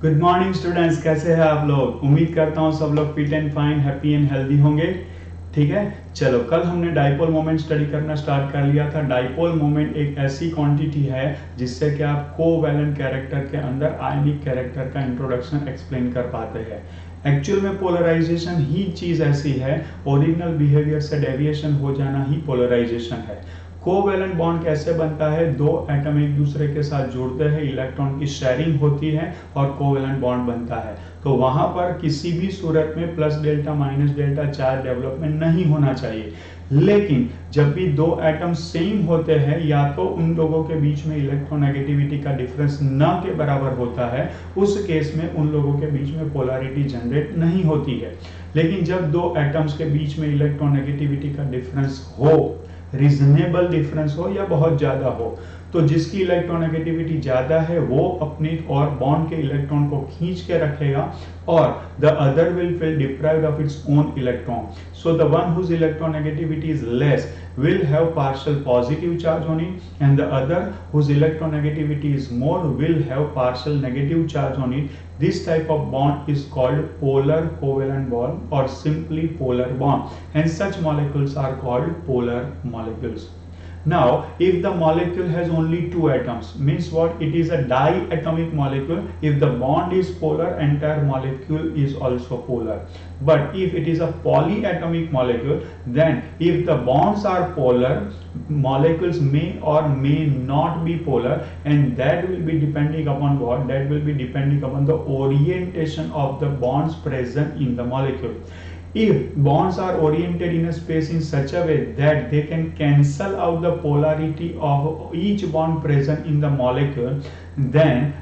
Good morning students, कैसे हैं आप लोग। उम्मीद करता हूँ सब लोग fit and fine, happy and healthy होंगे। ठीक है, चलो कल हमने डाइपोल मोमेंट स्टडी करना स्टार्ट कर लिया था। डाइपोल मोमेंट एक ऐसी क्वांटिटी है जिससे कि आप कोवैलेंट कैरेक्टर के अंदर आयनिक कैरेक्टर का इंट्रोडक्शन एक्सप्लेन कर पाते हैं। एक्चुअल में पोलराइजेशन ही चीज ऐसी है, ओरिजिनल बिहेवियर से डेविएशन हो जाना ही पोलराइजेशन है। कोवैलेंट बॉन्ड कैसे बनता है, दो एटम एक दूसरे के साथ जुड़ते हैं, इलेक्ट्रॉन की शेयरिंग होती है और कोवैलेंट बॉन्ड बनता है। तो वहां पर किसी भी सूरत में plus delta minus delta charge development नहीं होना चाहिए। लेकिन जब भी दो एटम सेम होते हैं, या तो उन लोगों के बीच में इलेक्ट्रोनेगेटिविटी का डिफरेंस न के बराबर होता है, उस केस में उन लोगों के बीच में पोलैरिटी जनरेट नहीं होती है। लेकिन जब दो एटम्स के बीच में इलेक्ट्रोनेगेटिविटी का डिफरेंस हो, रीजनेबल डिफरेंस हो या बहुत ज्यादा हो, तो जिसकी इलेक्ट्रोनेगेटिविटी ज्यादा है वो अपनी और बॉन्ड के इलेक्ट्रॉन को खींच के रखेगा और the other will feel deprived of its own electron. So the one whose electronegativity is less will have partial positive charge on it, and the other whose electronegativity is more will have partial negative charge on it. This type of bond is called polar covalent bond or simply polar bond, and such molecules are called polar molecules. Now if the molecule has only two atoms, means what, it is a diatomic molecule. If the bond is polar, entire molecule is also polar. But if it is a polyatomic molecule, then if the bonds are polar, molecules may or may not be polar, and that will be depending upon what, that will be depending upon the orientation of the bonds present in the molecule. If bonds are oriented in a space in such a way that they can cancel out the polarity of each bond present in the molecule, then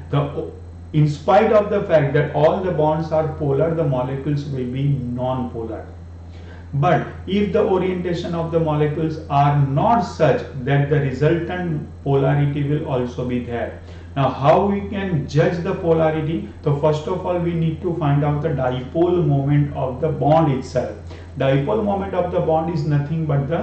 in spite of the fact that all the bonds are polar, the molecules will be non-polar. But if the orientation of the molecules are not such that the resultant polarity will also be there. Now how we can judge the polarity? So first of all we need to find out the dipole moment of the bond itself. Dipole moment of the bond is nothing but the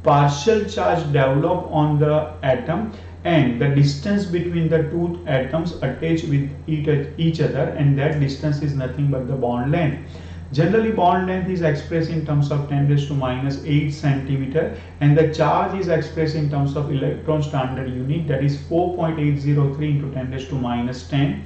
partial charge developed on the atom and the distance between the two atoms attached with each other, and that distance is nothing but the bond length. Generally bond length is expressed in terms of 10 raised to minus 8 centimeter, and the charge is expressed in terms of electron standard unit, that is 4.803 into 10 raised to minus 10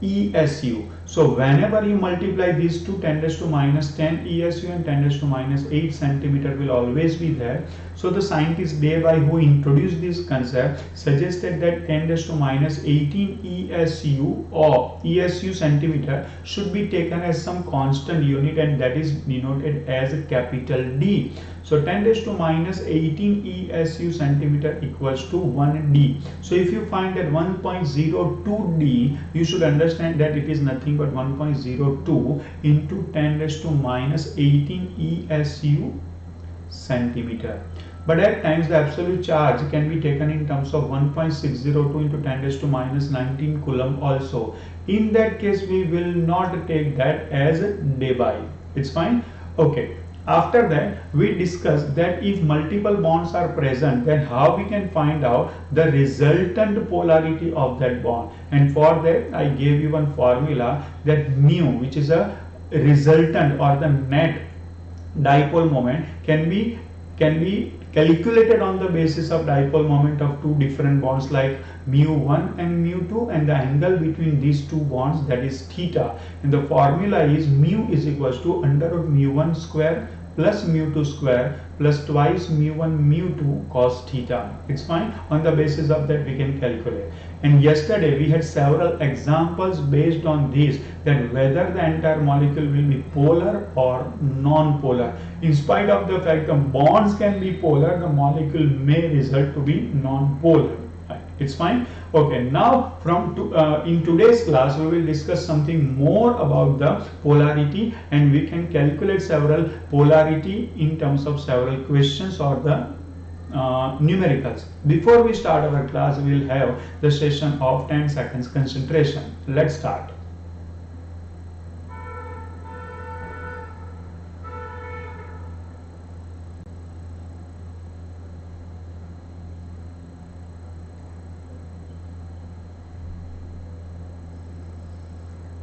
ESU. So whenever you multiply these two, 10 raised to minus 10 ESU and 10 raised to minus 8 centimeter will always be there. So the scientist Deva, who introduced this concept, suggested that 10 raised to minus 18 ESU or ESU centimeter should be taken as some constant unit, and that is denoted as a capital D. So 10 raised to minus 18 ESU centimeter equals to 1 D. So if you find that 1.02 D, you should understand that it is nothing but 1.02 into 10 raised to minus 18 ESU centimeter. But at times the absolute charge can be taken in terms of 1.602 into 10 raised to minus 19 coulomb also. In that case we will not take that as Debye. It's fine. Okay. After that we discussed that if multiple bonds are present, then how we can find out the resultant polarity of that bond. And for that I gave you one formula, that mu, which is a resultant or the net dipole moment, can be calculated on the basis of dipole moment of two different bonds like mu1 and mu2, and the angle between these two bonds, that is theta. And the formula is mu is equals to under root mu1 square plus mu2 square plus twice mu1 mu2 cos theta. It's fine. On the basis of that we can calculate. And yesterday we had several examples based on this, that whether the entire molecule will be polar or non-polar. In spite of the fact the bonds can be polar, the molecule may result to be non-polar. It's fine. Okay, now in today's class we will discuss something more about the polarity, and we can calculate several polarity in terms of several questions or the numericals. Before we start our class, we will have the session of 10 seconds concentration. Let's start.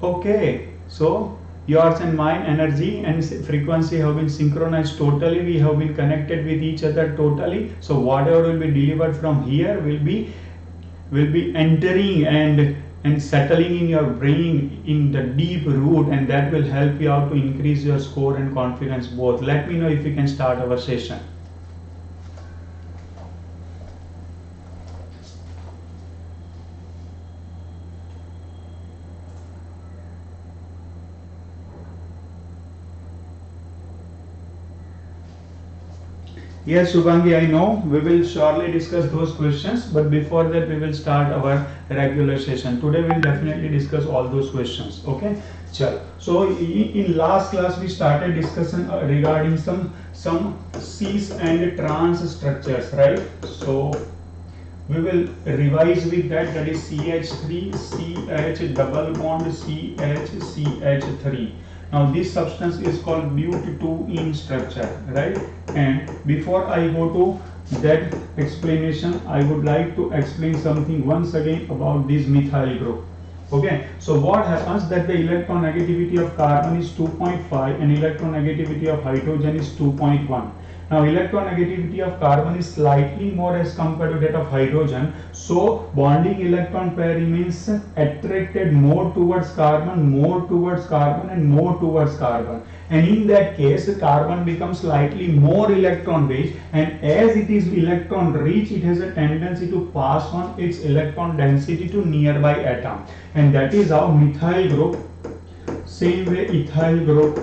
Okay, so yours and mine energy and frequency have been synchronized totally. We have been connected with each other totally. So whatever will be delivered from here will be entering and settling in your brain in the deep root, and that will help you out to increase your score and confidence both. Let me know if we can start our session. Yes, Shubhangi, I know we will surely discuss those questions, but before that we will start our regular session. Today we will definitely discuss all those questions. Okay, chalo. So in last class we started discussion regarding some cis and trans structures, right? So we will revise with that. That is CH3 CH double bond CH CH3. Now this substance is called but2-ene structure, right? And before I go to that explanation, I would like to explain something once again about this methyl group. Okay, so what happens that the electronegativity of carbon is 2.5 and electronegativity of hydrogen is 2.1. Now electronegativity of carbon is slightly more as compared to that of hydrogen, so bonding electron pair remains attracted more towards carbon and more towards carbon, and in that case carbon becomes slightly more electron rich, and as it is electron rich, it has a tendency to pass on its electron density to nearby atom, and that is how methyl group, same way ethyl group,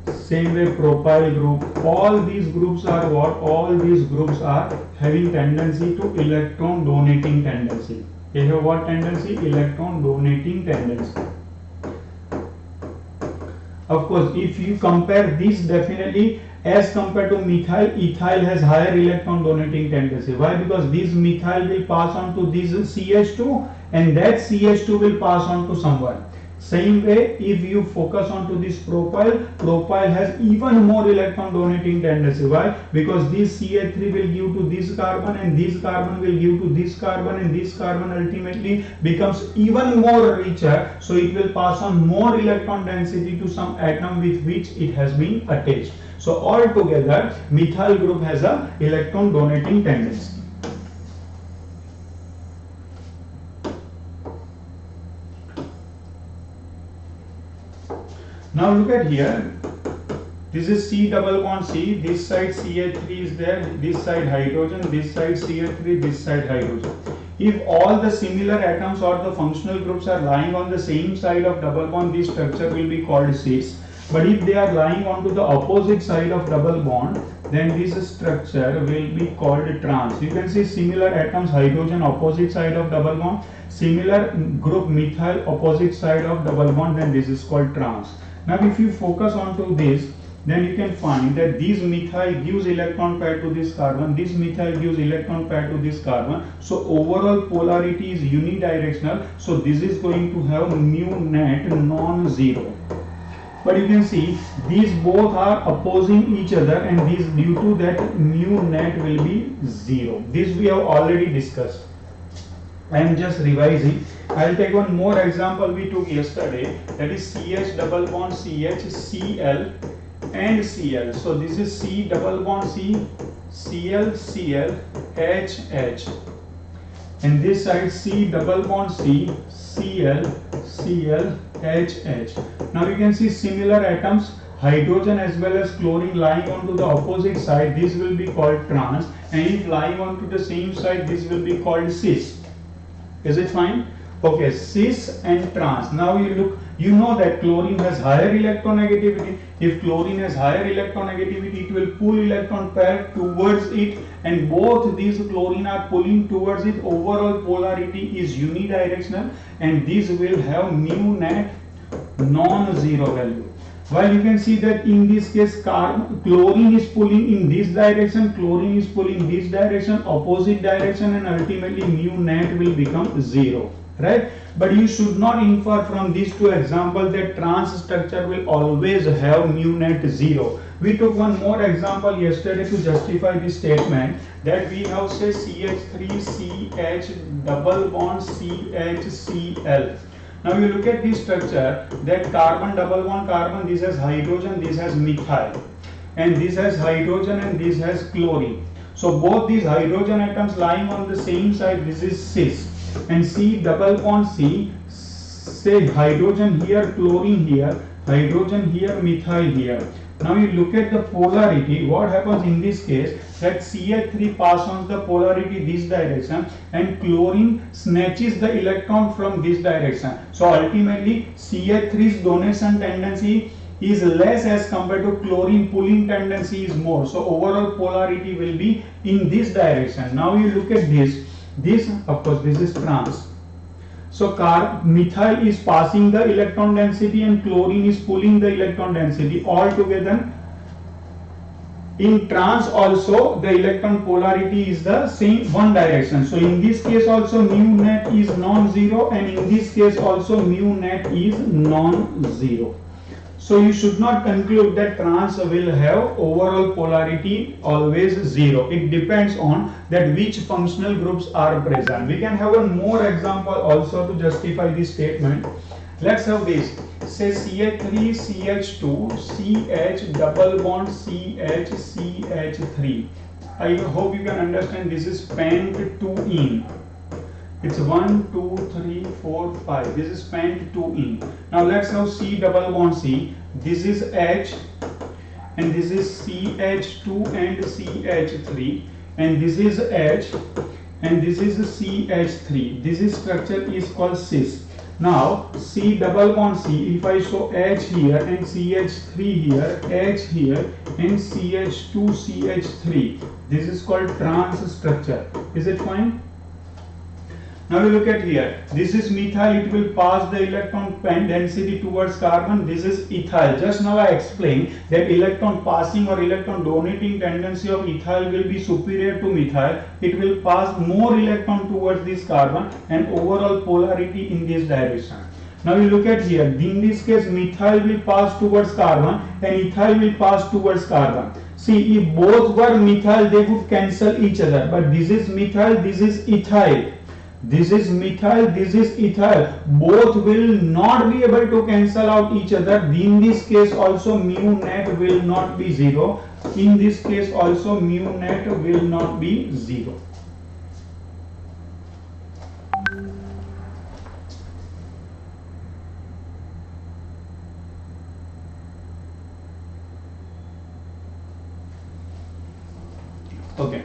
same way propyl group, all these groups are what? All these groups are having tendency to electron donating tendency. They have what tendency? Electron donating tendency. Of course, if you compare this, definitely as compared to methyl, ethyl has higher electron donating tendency. Why? Because this methyl will pass on to this CH2 and that CH2 will pass on to someone. Same way, if you focus on to this propyl has even more electron donating tendency. Why? Because this CH3 will give to this carbon and this carbon will give to this carbon, and this carbon ultimately becomes even more richer, so it will pass on more electron density to some atom with which it has been attached. So altogether methyl group has a electron donating tendency. Now look at here, this is C double bond C, this side CH3 is there, this side hydrogen, this side CH3, this side hydrogen. If all the similar atoms or the functional groups are lying on the same side of double bond, this structure will be called cis. But if they are lying onto the opposite side of double bond, then this structure will be called trans. You can see similar atoms, hydrogen opposite side of double bond, similar group methyl opposite side of double bond, then this is called trans. Now if you focus onto this, then you can find that this methyl gives electron pair to this carbon, this methyl gives electron pair to this carbon, so overall polarity is unidirectional, so this is going to have mu net non-zero. But you can see these both are opposing each other, and this due to that mu net will be 0. This we have already discussed. I am just revising. I will take one more example we took yesterday, that is CH double bond CH, Cl and Cl. So this is C double bond C, Cl, Cl, H, H. And this side C double bond C, Cl, Cl, H, H. Now you can see similar atoms, hydrogen as well as chlorine lying onto the opposite side, this will be called trans, and if lying onto the same side, this will be called cis. Is it fine? Okay, cis and trans. Now you look, you know that chlorine has higher electronegativity. If chlorine has higher electronegativity, it will pull electron pair towards it, and both these chlorine are pulling towards it. Overall polarity is unidirectional, and this will have mu net non-zero value. While you can see that in this case chlorine is pulling in this direction, chlorine is pulling this direction, opposite direction, and ultimately mu net will become 0, right? But you should not infer from these two examples that trans structure will always have mu net 0. We took one more example yesterday to justify this statement, that we have say CH3CH double bond CHCl. Now you look at this structure, that carbon double bond carbon, this has hydrogen, this has methyl, and this has hydrogen and this has chlorine. So both these hydrogen atoms lying on the same side, this is cis, and C double bond C, say hydrogen here, chlorine here, hydrogen here, methyl here. Now you look at the polarity, what happens in this case, that CH3 passes on the polarity this direction and chlorine snatches the electron from this direction. So ultimately CH3's donation tendency is less as compared to chlorine pulling tendency is more. So overall polarity will be in this direction. Now you look at this of course this is trans. So methyl is passing the electron density and chlorine is pulling the electron density all together. In trans also the electron polarity is the same one direction. So in this case also mu net is non-zero, and in this case also mu net is non-zero. So you should not conclude that trans will have overall polarity always zero. It depends on that which functional groups are present. We can have one more example also to justify this statement. Let's have this. Say CH3, CH2, CH double bond CH, CH3. I hope you can understand this is pent 2-ene. It's 1, 2, 3, 4, 5. This is pent 2-ene. Now let's have C double bond C. This is H, and this is CH2 and CH3, and this is H, and this is CH3. This structure is called cis. Now C double bond C, if I show H here and CH3 here, H here and CH2 CH3, this is called trans structure. Is it fine? Now we look at here, this is methyl, it will pass the electron density towards carbon. This is ethyl. Just now I explained that electron passing or electron donating tendency of ethyl will be superior to methyl. It will pass more electron towards this carbon and overall polarity in this direction. Now we look at here, in this case methyl will pass towards carbon and ethyl will pass towards carbon. See, if both were methyl they would cancel each other, but this is methyl, this is ethyl. This is methyl, this is ethyl. Both will not be able to cancel out each other. In this case also mu net will not be zero. In this case also mu net will not be zero. Okay.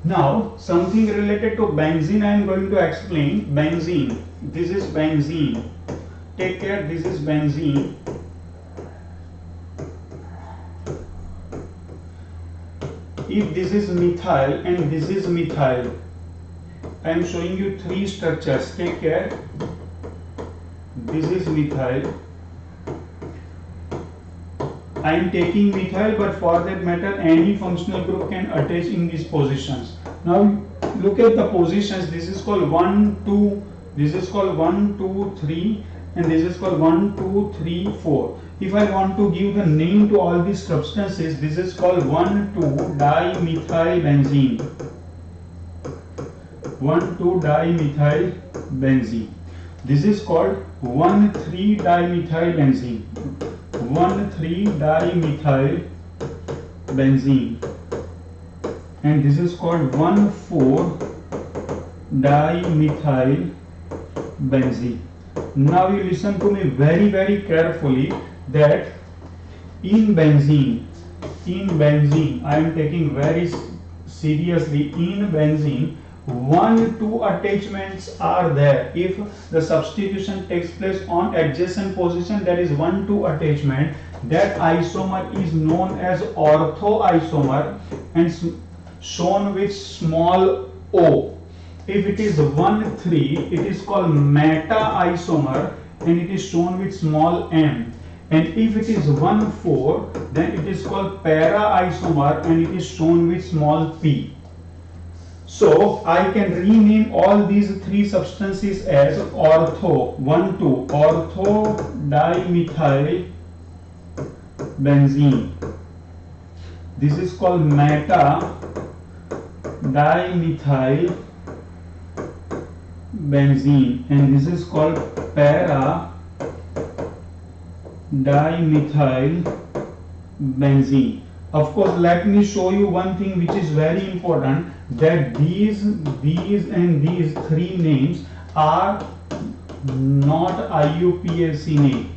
Now something related to benzene I am going to explain. Benzene, this is benzene. Take care, this is benzene. If this is methyl and this is methyl, I am showing you three structures. Take care. This is methyl. I am taking methyl, but for that matter any functional group can attach in these positions. Now look at the positions. This is called 1, 2, this is called 1, 2, 3, and this is called 1, 2, 3, 4. If I want to give the name to all these substances, this is called 1,2-dimethylbenzene. 1,2-dimethylbenzene. This is called 1,3-dimethylbenzene. 1,3-dimethylbenzene, and this is called 1,4-dimethylbenzene. Now you listen to me very carefully that in benzene I am taking very seriously, in benzene 1-2 attachments are there. If the substitution takes place on adjacent position, that is 1-2 attachment, that isomer is known as ortho isomer and shown with small o. If it is 1-3, it is called meta isomer and it is shown with small m. And if it is 1-4, then it is called para isomer and it is shown with small p. So I can rename all these three substances as ortho 1,2 ortho-dimethylbenzene. This is called meta-dimethylbenzene. benzene, and this is called para dimethyl benzene. Of course, let me show you one thing which is very important, that these and these three names are not IUPAC name.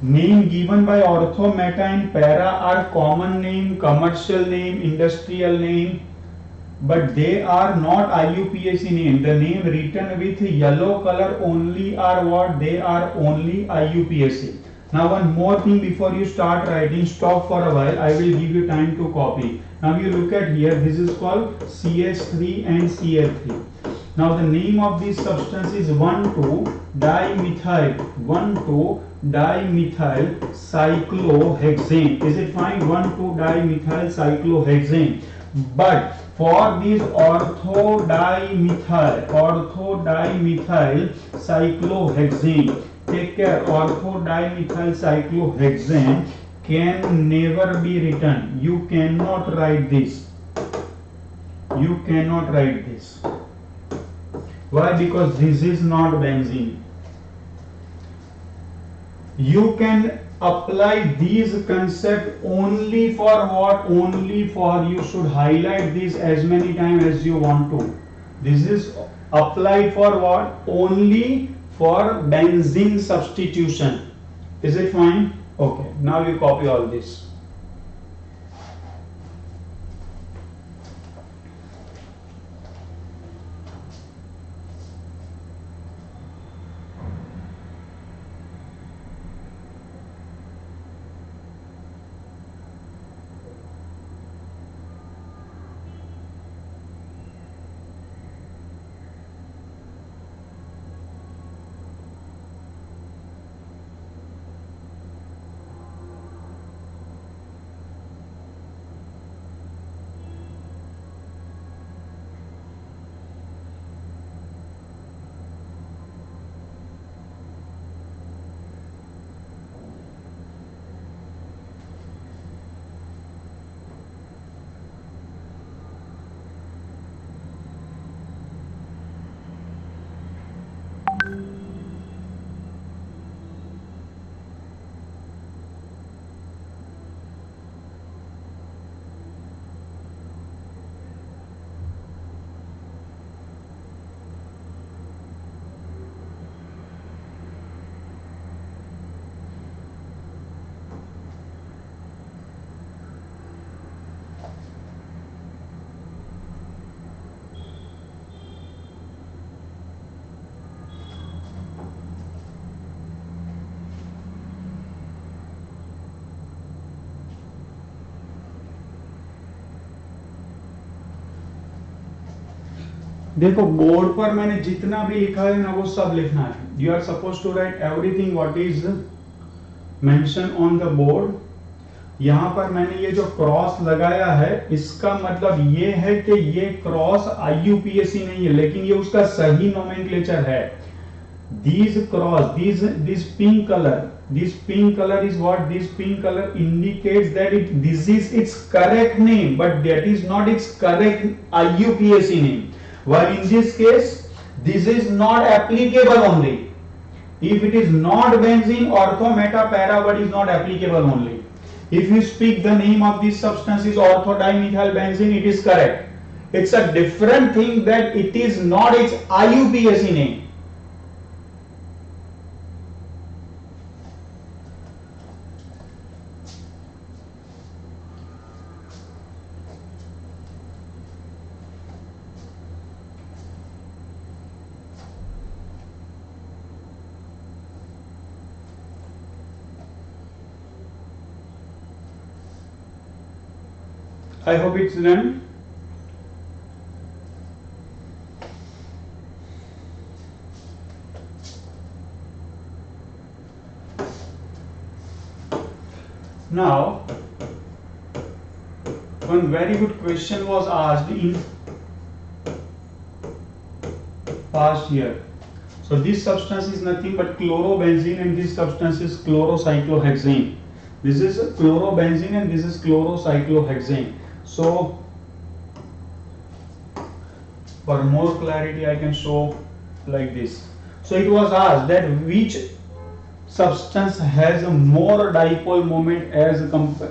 Name given by ortho, meta and para are common name, commercial name, industrial name, but they are not IUPAC name. The name written with yellow color only are what? They are only IUPAC. Now one more thing before you start writing, stop for a while. I will give you time to copy. Now you look at here, this is called CH3 and Cl3. Now the name of this substance is 1,2-dimethyl, 1,2-dimethyl cyclohexane. Is it fine? 1,2-dimethyl cyclohexane. But for this ortho-dimethyl cyclohexane, take care, ortho-dimethyl cyclohexane can never be written. You cannot write this. You cannot write this. Why? Because this is not benzene. You can apply these concepts only for what? Only for, you should highlight this as many times as you want to. This is applied for what? Only for benzene substitution. Is it fine? Okay, now you copy all this. देखो board पर मैंने जितना भी लिखा है ना वो सब लिखना है. You are suppose to write everything what is mention on the board. यहाँ पर मैंने ये जो क्रॉस लगाया है इसका मतलब ये है कि ये क्रॉस आईयूपीएसी नहीं है, लेकिन ये उसका सही नोमेनक्लेचर है. These cross, this pink color is what? This pink color indicates that this is its correct name, but that is not its correct IUPAC name. While in this case, this is not applicable only. If it is not benzene, ortho, meta, para, but is not applicable only. If you speak the name of this substance is ortho-dimethyl benzene, it is correct. It's a different thing that it is not its IUPAC name. I hope it's done. Now, one very good question was asked in past year. So this substance is nothing but chlorobenzene, and this substance is chlorocyclohexane. This is chlorobenzene and this is chlorocyclohexane. So For more clarity, I can show like this. So it was asked that which substance has a more dipole moment as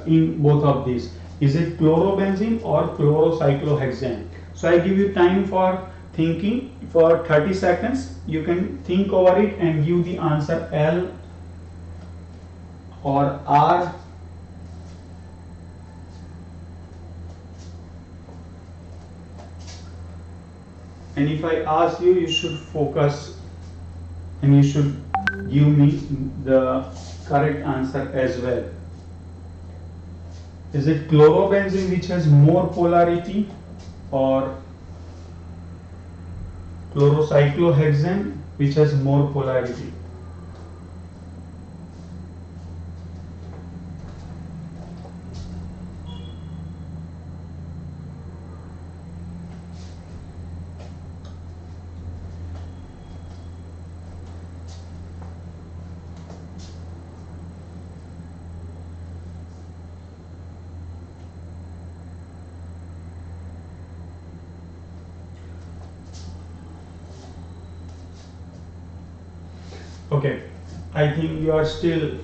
in both of these. Is it chlorobenzene or chlorocyclohexane? So I give you time for thinking for 30 seconds. You can think over it and give the answer L or R. And if I ask you, you should focus and you should give me the correct answer as well. Is it chlorobenzene which has more polarity or chlorocyclohexane which has more polarity? Okay, I think you are still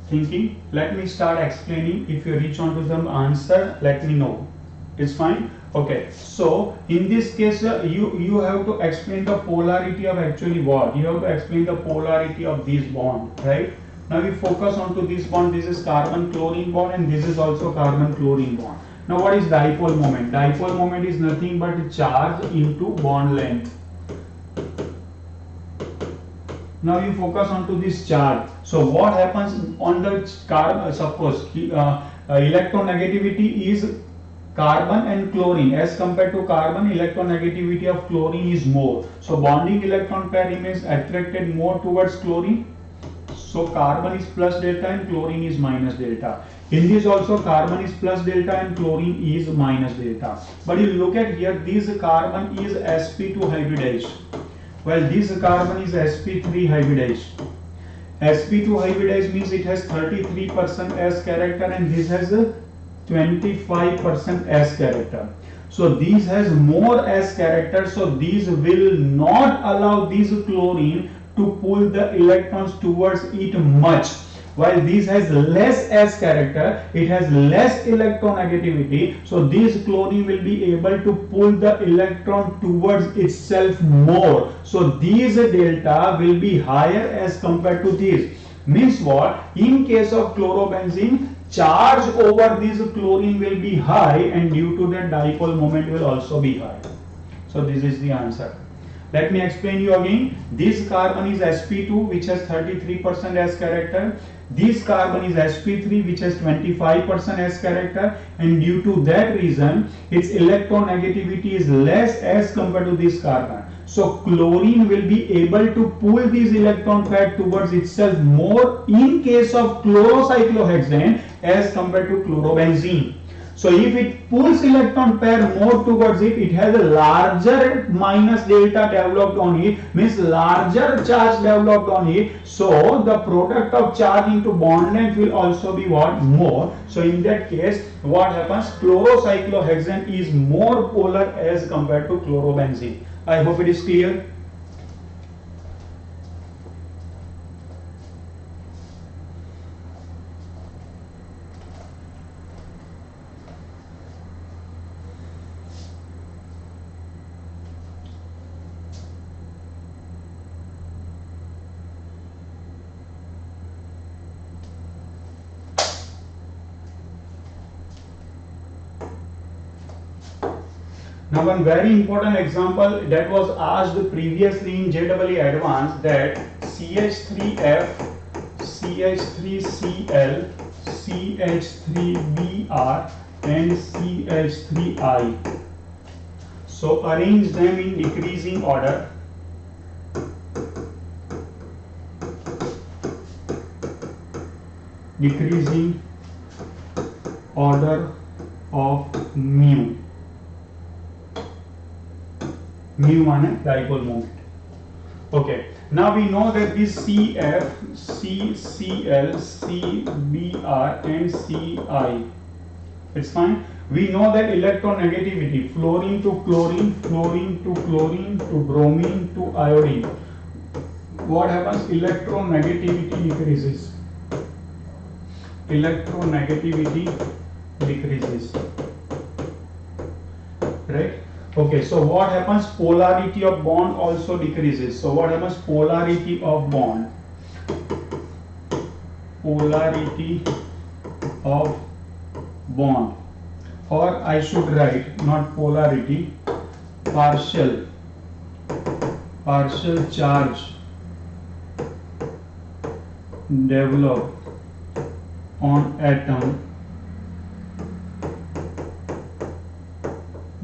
thinking. Let me start explaining. If you reach on to the answer, let me know. It's fine. Okay, so in this case, you have to explain the polarity of actually what? You have to explain the polarity of this bond, right? Now we focus on to this bond. This is carbon chlorine bond and this is also carbon chlorine bond. Now what is dipole moment? Dipole moment is nothing but charge into bond length. Now you focus onto this charge. So what happens on the carbon? Suppose electronegativity is carbon and chlorine. As compared to carbon, electronegativity of chlorine is more. So bonding electron pair remains attracted more towards chlorine. So carbon is plus delta and chlorine is minus delta. In this also carbon is plus delta and chlorine is minus delta. But you look at here, this carbon is sp2 hybridized. Well, this carbon is sp3 hybridized. sp2 hybridized means it has 33% S character and this has a 25% S character. So this has more S character, so these will not allow this chlorine to pull the electrons towards it much. While this has less S character, it has less electronegativity, so this chlorine will be able to pull the electron towards itself more. So these delta will be higher as compared to this. Means what? In case of chlorobenzene, charge over this chlorine will be high and due to that dipole moment will also be high. So this is the answer. Let me explain you again. This carbon is sp2 which has 33% S character. This carbon is sp3 which has 25% S character, and due to that reason its electronegativity is less as compared to this carbon. So chlorine will be able to pull this electron pair towards itself more in case of chlorocyclohexane as compared to chlorobenzene. So if it pulls electron pair more towards it, it has a larger minus delta developed on it, means larger charge developed on it. So the product of charge into bond length will also be what? More. So in that case, what happens? Chlorocyclohexane is more polar as compared to chlorobenzene. I hope it is clear. Now one very important example that was asked previously in JEE Advanced, that CH3F, CH3Cl, CH3Br and CH3I. So arrange them in decreasing order. Decreasing order of mu. Mu माने dipole moment. Okay. Now we know that this CF, CCl, CBr and CI. It's fine. We know that electronegativity, fluorine to chlorine, fluorine to chlorine to bromine to iodine. What happens? Electronegativity decreases. Electronegativity decreases. Right? Okay, so what happens? Polarity of bond also decreases. So what happens? Polarity of bond. Polarity of bond, or I should write not polarity, partial charge develop on atom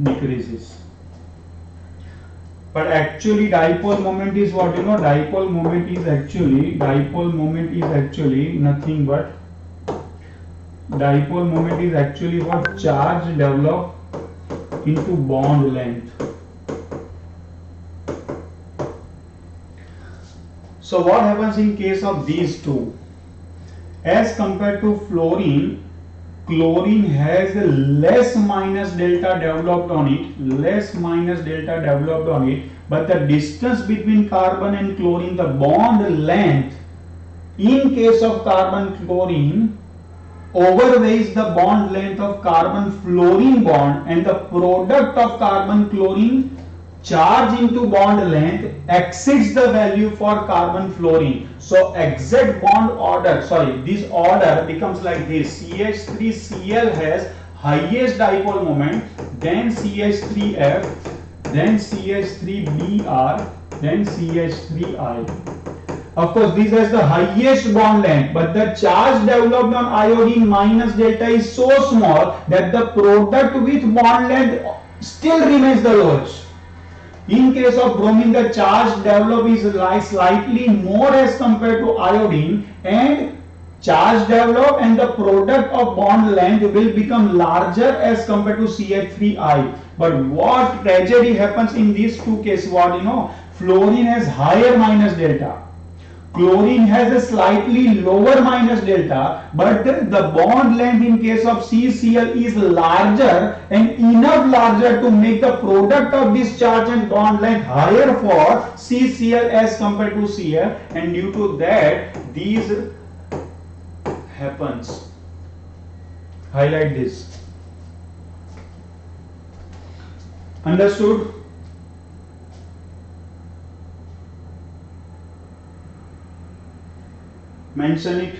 decreases. But actually dipole moment is what? Dipole moment is actually nothing but dipole moment is actually what? Charge develop into bond length. So what happens in case of these two? As compared to fluorine, chlorine has a less minus delta developed on it, but the distance between carbon and chlorine, the bond length in case of carbon chlorine overweighs the bond length of carbon fluorine bond, and the product of carbon chlorine charge into bond length exceeds the value for carbon fluorine. So exact bond order, this order becomes like this: CH3Cl has highest dipole moment, then CH3F, then CH3Br, then CH3I. Of course, this has the highest bond length, but the charge developed on iodine minus delta is so small that the product with bond length still remains the lowest. In case of bromine, the charge developed is slightly more as compared to iodine, and charge developed and the product of bond length will become larger as compared to CH3I. But what tragedy happens in these two cases? Fluorine has higher minus delta. Chlorine has a slightly lower minus delta, but the bond length in case of CCl is larger, and enough larger to make the product of this charge and bond length higher for CCl as compared to Cl, and due to that these happens. Highlight this. Understood? Mention it.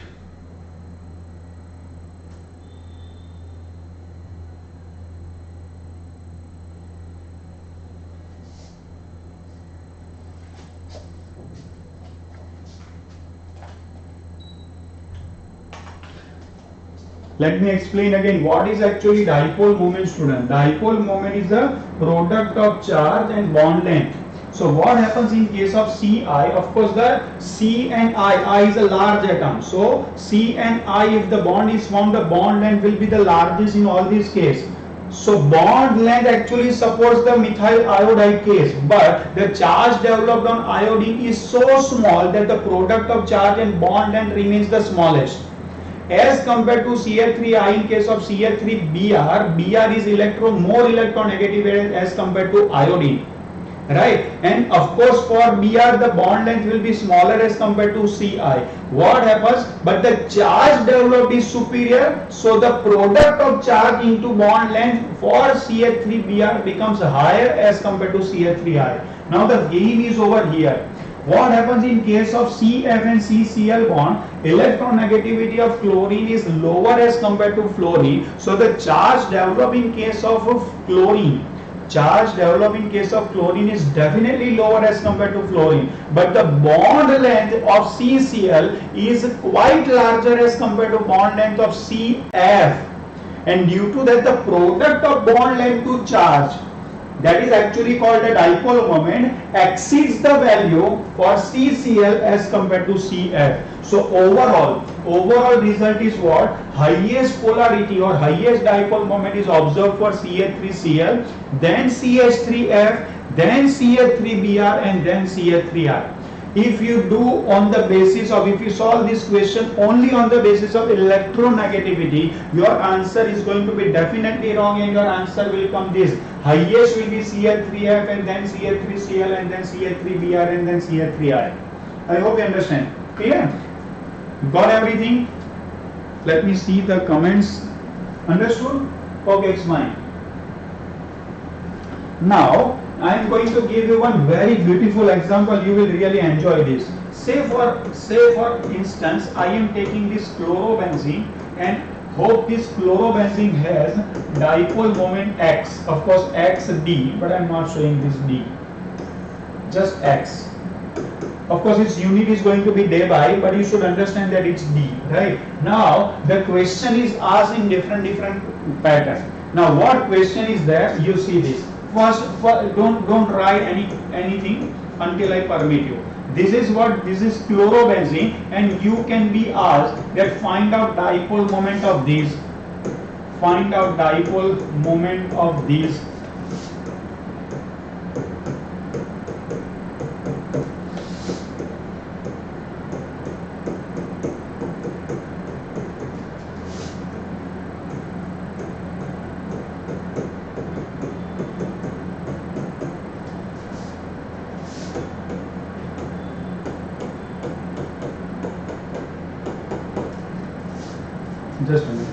Let me explain again what is actually dipole moment, student. Dipole moment is the product of charge and bond length. So what happens in case of Ci? Of course, the C and I is a large atom. So C and I, if the bond is formed, the bond length will be the largest in all these cases. So bond length actually supports the methyl iodide case, but the charge developed on iodine is so small that the product of charge and bond length remains the smallest. As compared to Cl3I, in case of Cl3Br, Br is more electronegative as compared to iodine. Right, and of course for Br the bond length will be smaller as compared to Ci. What happens? But the charge developed is superior, so the product of charge into bond length for Cl3Br becomes higher as compared to Cl3I. Now the game is over here. What happens in case of CF and CCl bond? Electronegativity of chlorine is lower as compared to fluorine, so the charge developed in case of chlorine is definitely lower as compared to fluorine, but the bond length of CCl is quite larger as compared to bond length of CF, and due to that the product of bond length to charge, that is actually called a dipole moment, exceeds the value for CCl as compared to CF. So overall result is what? Highest polarity or highest dipole moment is observed for CH3Cl, then CH3F, then CH3Br, and then CH3I. if you do on the basis of, if you solve this question only on the basis of electronegativity, your answer is going to be definitely wrong, and your answer will come this: highest will be Cl3F, and then Cl3Cl, and then Cl3Br, and then Cl3I. I hope you understand. Clear? Got everything? Let me see the comments. Understood? Okay, it's fine. Now I am going to give you one very beautiful example. You will really enjoy this. Say for instance, I am taking this chlorobenzene, and hope this chlorobenzene has dipole moment x. Of course x d, but I am not showing this d. Just x. Of course its unit is going to be day by, but you should understand that it's d, right? Now the question is asked in different pattern. Now what question is there? You see this. First, don't write anything until I permit you. This is chlorobenzene, and you can be asked that find out dipole moment of these. Find out dipole moment of these. Just a minute.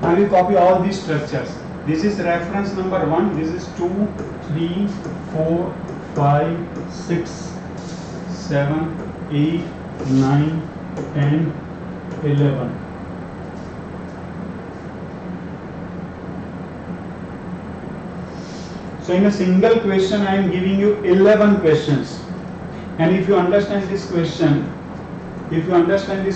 I will copy all these structures. This is reference number 1. This is 2, 3, 4, 5, 6, 7, 8, 9, 10, 11. So in a single question I am giving you 11 questions. And if you understand this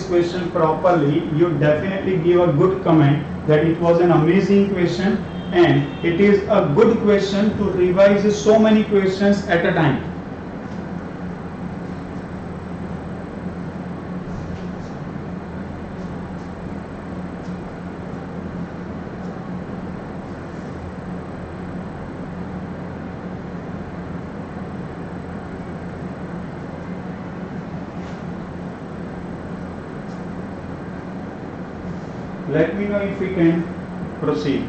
question, properly, you definitely give a good comment that it was an amazing question, and it is a good question to revise so many questions at a time. Let me know if we can proceed.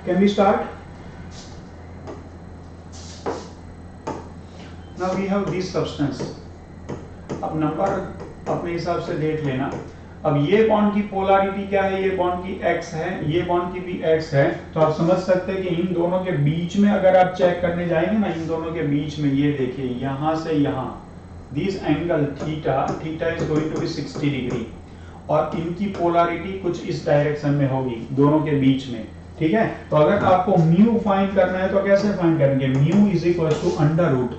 Can we start? Now we have this substance. अब number अपने हिसाब से देख लेना. अब ये bond की polarity क्या है, ये बॉन्ड की x है, ये बॉन्ड की भी x है, तो आप समझ सकते हैं कि इन दोनों के बीच में अगर आप चेक करने जाएंगे ना, इन दोनों के बीच में ये देखिए यहां से यहां this angle theta, theta is going to be 60 degree और इनकी पोलैरिटी कुछ इस डायरेक्शन में होगी दोनों के बीच में, ठीक है। तो अगर आपको म्यू फाइंड करना है तो कैसे फाइंड करेंगे, mu is equal to under root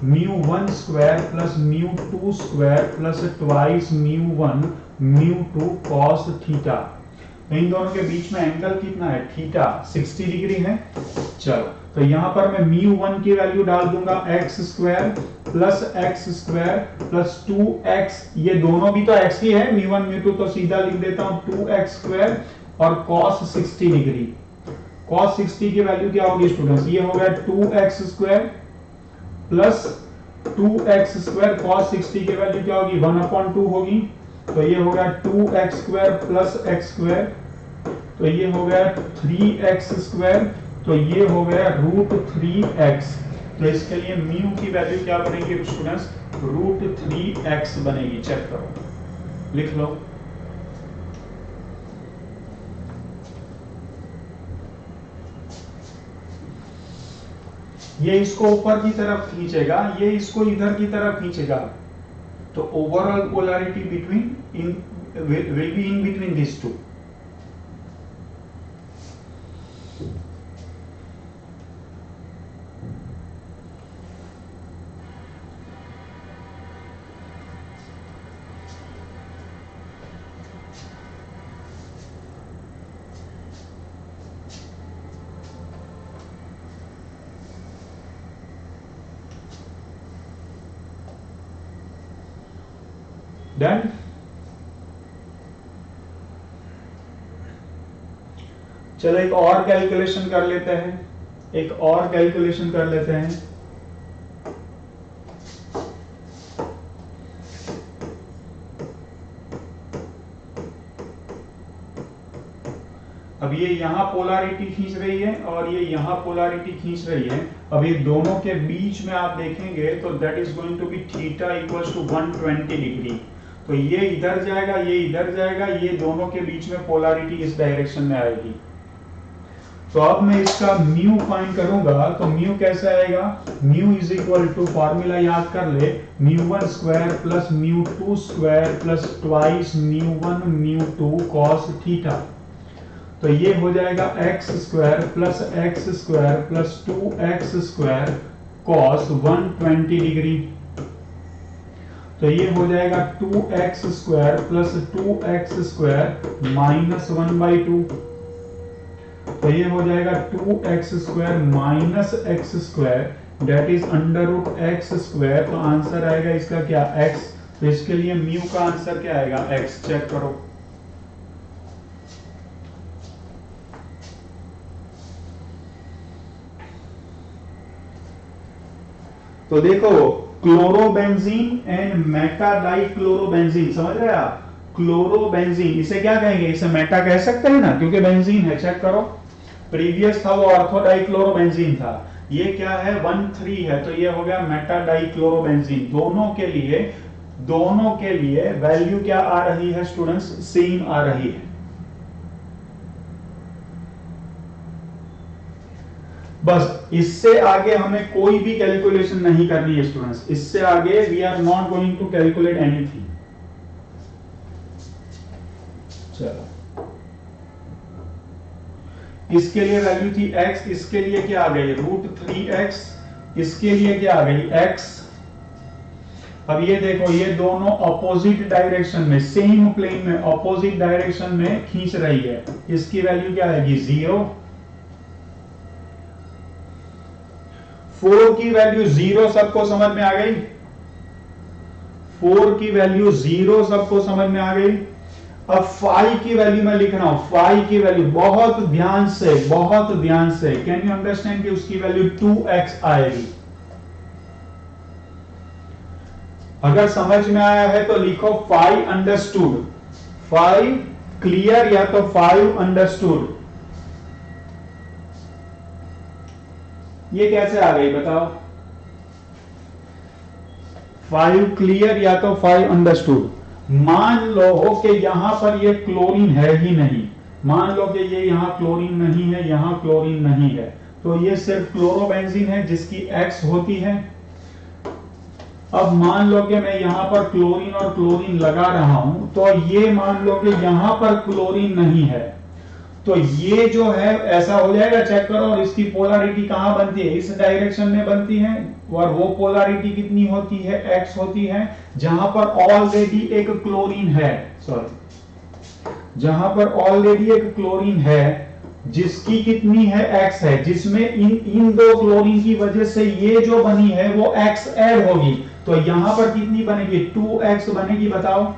μ1 square plus μ2 square plus twice μ1 μ2 cos theta. तो इन दोनों के बीच में एंगल कितना है, थीटा 60 डिग्री है। चलो तो यहां पर मैं μ1 की वैल्यू डाल दूंगा x स्क्वायर प्लस 2x, ये दोनों भी तो x ही है, μ1 μ2, तो सीधा लिख देता हूं 2x स्क्वायर और cos 60 डिग्री। cos 60 की वैल्यू क्या होगी स्टूडेंट्स, ये हो गया 2x square plus 2x square, cos 60 की वैल्यू क्या होगी 1/2 होगी, तो ये हो गया 2x square plus x square, तो ये हो गया 3x स्क्वायर, तो ये हो गया √3x। तो इसके लिए म्यू की वैल्यू क्या बनेगी स्टूडेंट्स, √3x बनेगी। चेक करो, लिख लो। ये इसको ऊपर की तरफ खींचेगा, ये इसको इधर की तरफ खींचेगा, तो overall polarity between in will be in between this two. Done. चलो एक और कैलकुलेशन कर लेते हैं, एक और कैलकुलेशन कर लेते हैं। अब ये यहां पोलैरिटी खींच रही है और ये यहां पोलैरिटी खींच रही है। अब ये दोनों के बीच में आप देखेंगे तो that is going to be theta equals to 120 degree. तो ये इधर जाएगा, ये इधर जाएगा, ये दोनों के बीच में पोलैरिटी इस डायरेक्शन में आएगी। तो अब मैं इसका म्यू फाइंड करूंगा, तो म्यू कैसे आएगा, mu is equal to, formula याद कर ले, μ1 square plus μ2 square plus twice μ1 μ2 cos theta. तो ये हो जाएगा x square plus 2x square cos 120 degree. तो ये हो जाएगा 2x square plus 2x square minus 1/2। तो ये हो जाएगा 2x square minus x square that is under root x square. तो आंसर आएगा इसका क्या, x। तो इसके लिए म्यू का आंसर क्या आएगा, x। चेक करो। तो देखो क्लोरोबेंजीन एंड मेटाडाइक्लोरोबेंजीन, समझ रहे हैं आप, क्लोरोबेंजीन इसे क्या कहेंगे, इसे मेटा कह सकते हैं ना क्योंकि बेंजीन है। चेक करो, प्रीवियस था वो ऑर्थोडाइक्लोरोबेंजीन था, ये क्या है 1,3 है, तो ये हो गया मेटाडाइक्लोरोबेंजीन। दोनों के लिए वैल्यू क्या आ रही है स्टूडेंट्स, सेम आ रही है। बस इससे आगे हमें कोई भी कैलकुलेशन नहीं करनी है स्टूडेंट्स, इससे आगे we are not going to calculate anything. चलो, इसके लिए वैल्यू थी x, इसके लिए क्या आ गई √3x, इसके लिए क्या आ गई x। अब ये देखो, ये दोनों अपोजिट डायरेक्शन में, सेम प्लेन में अपोजिट डायरेक्शन में खींच रही है। इसकी वैल्यू क्या आएगी 0। 4 की वैल्यू 0 सबको समझ में आ गई, 4 की वैल्यू 0 सबको समझ में आ गई। अब 5 की वैल्यू मैं लिख रहा हूं, 5 की वैल्यू बहुत ध्यान से कैन यू अंडरस्टैंड कि उसकी वैल्यू 2x आएगी। अगर समझ में आया है तो लिखो 5 अंडरस्टूड, 5 क्लियर या तो 5 अंडरस्टूड। ये कैसे आ गई बताओ, 5 क्लियर या तो 5 अंडरस्टूड। मान लो कि यहां पर ये क्लोरीन है ही नहीं, मान लो कि ये यहाँ क्लोरीन नहीं है, यहाँ क्लोरीन नहीं है, तो ये सिर्फ क्लोरोबेंजीन है जिसकी एक्स होती है। अब मान लो कि मैं यहाँ पर क्लोरीन और क्लोरीन लगा रहा हूं, तो ये मान लो कि यहाँ पर क्लोरीन नहीं है, तो ये जो है ऐसा हो जाएगा, चेक करो। और इसकी पोलैरिटी कहां बनती है, इस डायरेक्शन में बनती है, और वो पोलैरिटी कितनी होती है, एक्स होती है, जहां पर ऑलरेडी एक क्लोरीन है, सॉरी, जहां पर ऑलरेडी एक क्लोरीन है जिसकी कितनी है, एक्स है, जिसमें इन दो क्लोरीन की वजह से ये जो बनी है वो एक्स ऐड होगी, तो यहां पर कितनी बनेगी, 2x बनेगी। बताओ,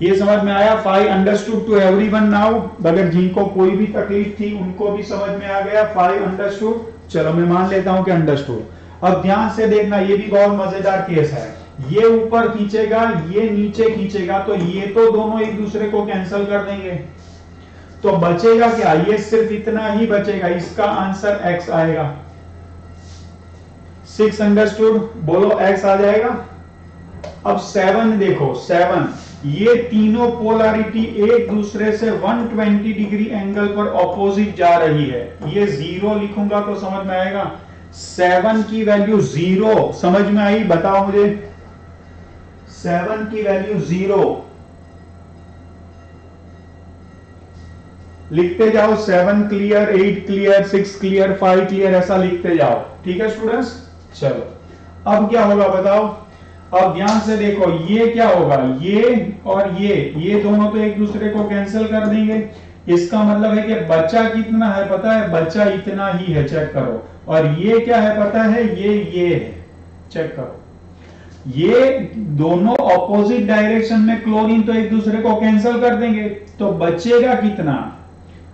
ये समझ में आया? 5 अंडरस्टूड टू एवरीवन नाउ। अगर जिनको कोई भी तकलीफ थी उनको भी समझ में आ गया, 5 अंडरस्टूड। चलो मैं मान लेता हूं कि अंडरस्टूड। अब ध्यान से देखना, ये भी बहुत मजेदार केस है। ये ऊपर खींचेगा, ये नीचे खींचेगा, तो ये तो दोनों एक दूसरे को कैंसिल कर देंगे, तो बचेगा क्या, ये सिर्फ इतना ही बचेगा, इसका आंसर x आएगा। 6 अंडरस्टूड, बोलो x आ जाएगा। अब 7 देखो, 7 ये तीनों पोलैरिटी एक दूसरे से 120 डिग्री एंगल पर ऑपोजिट जा रही है, ये 0 लिखूंगा तो समझ में आएगा। 7 की वैल्यू 0, समझ में आई? बताओ मुझे, 7 की वैल्यू 0 लिखते जाओ। 7 क्लियर, 8 क्लियर, 6 क्लियर, 5 क्लियर, ऐसा लिखते जाओ। ठीक है स्टूडेंट्स, चलो अब क्या होगा बताओ। अब ध्यान से देखो, ये क्या होगा, ये और ये दोनों तो एक दूसरे को कैंसिल कर देंगे, इसका मतलब है कि बचा कितना है पता है, बचा इतना ही है, चेक करो। और ये क्या है पता है, ये है, चेक करो। ये दोनों ऑपोजिट डायरेक्शन में क्लोरीन तो एक दूसरे को कैंसिल कर देंगे, तो बचेगा कितना,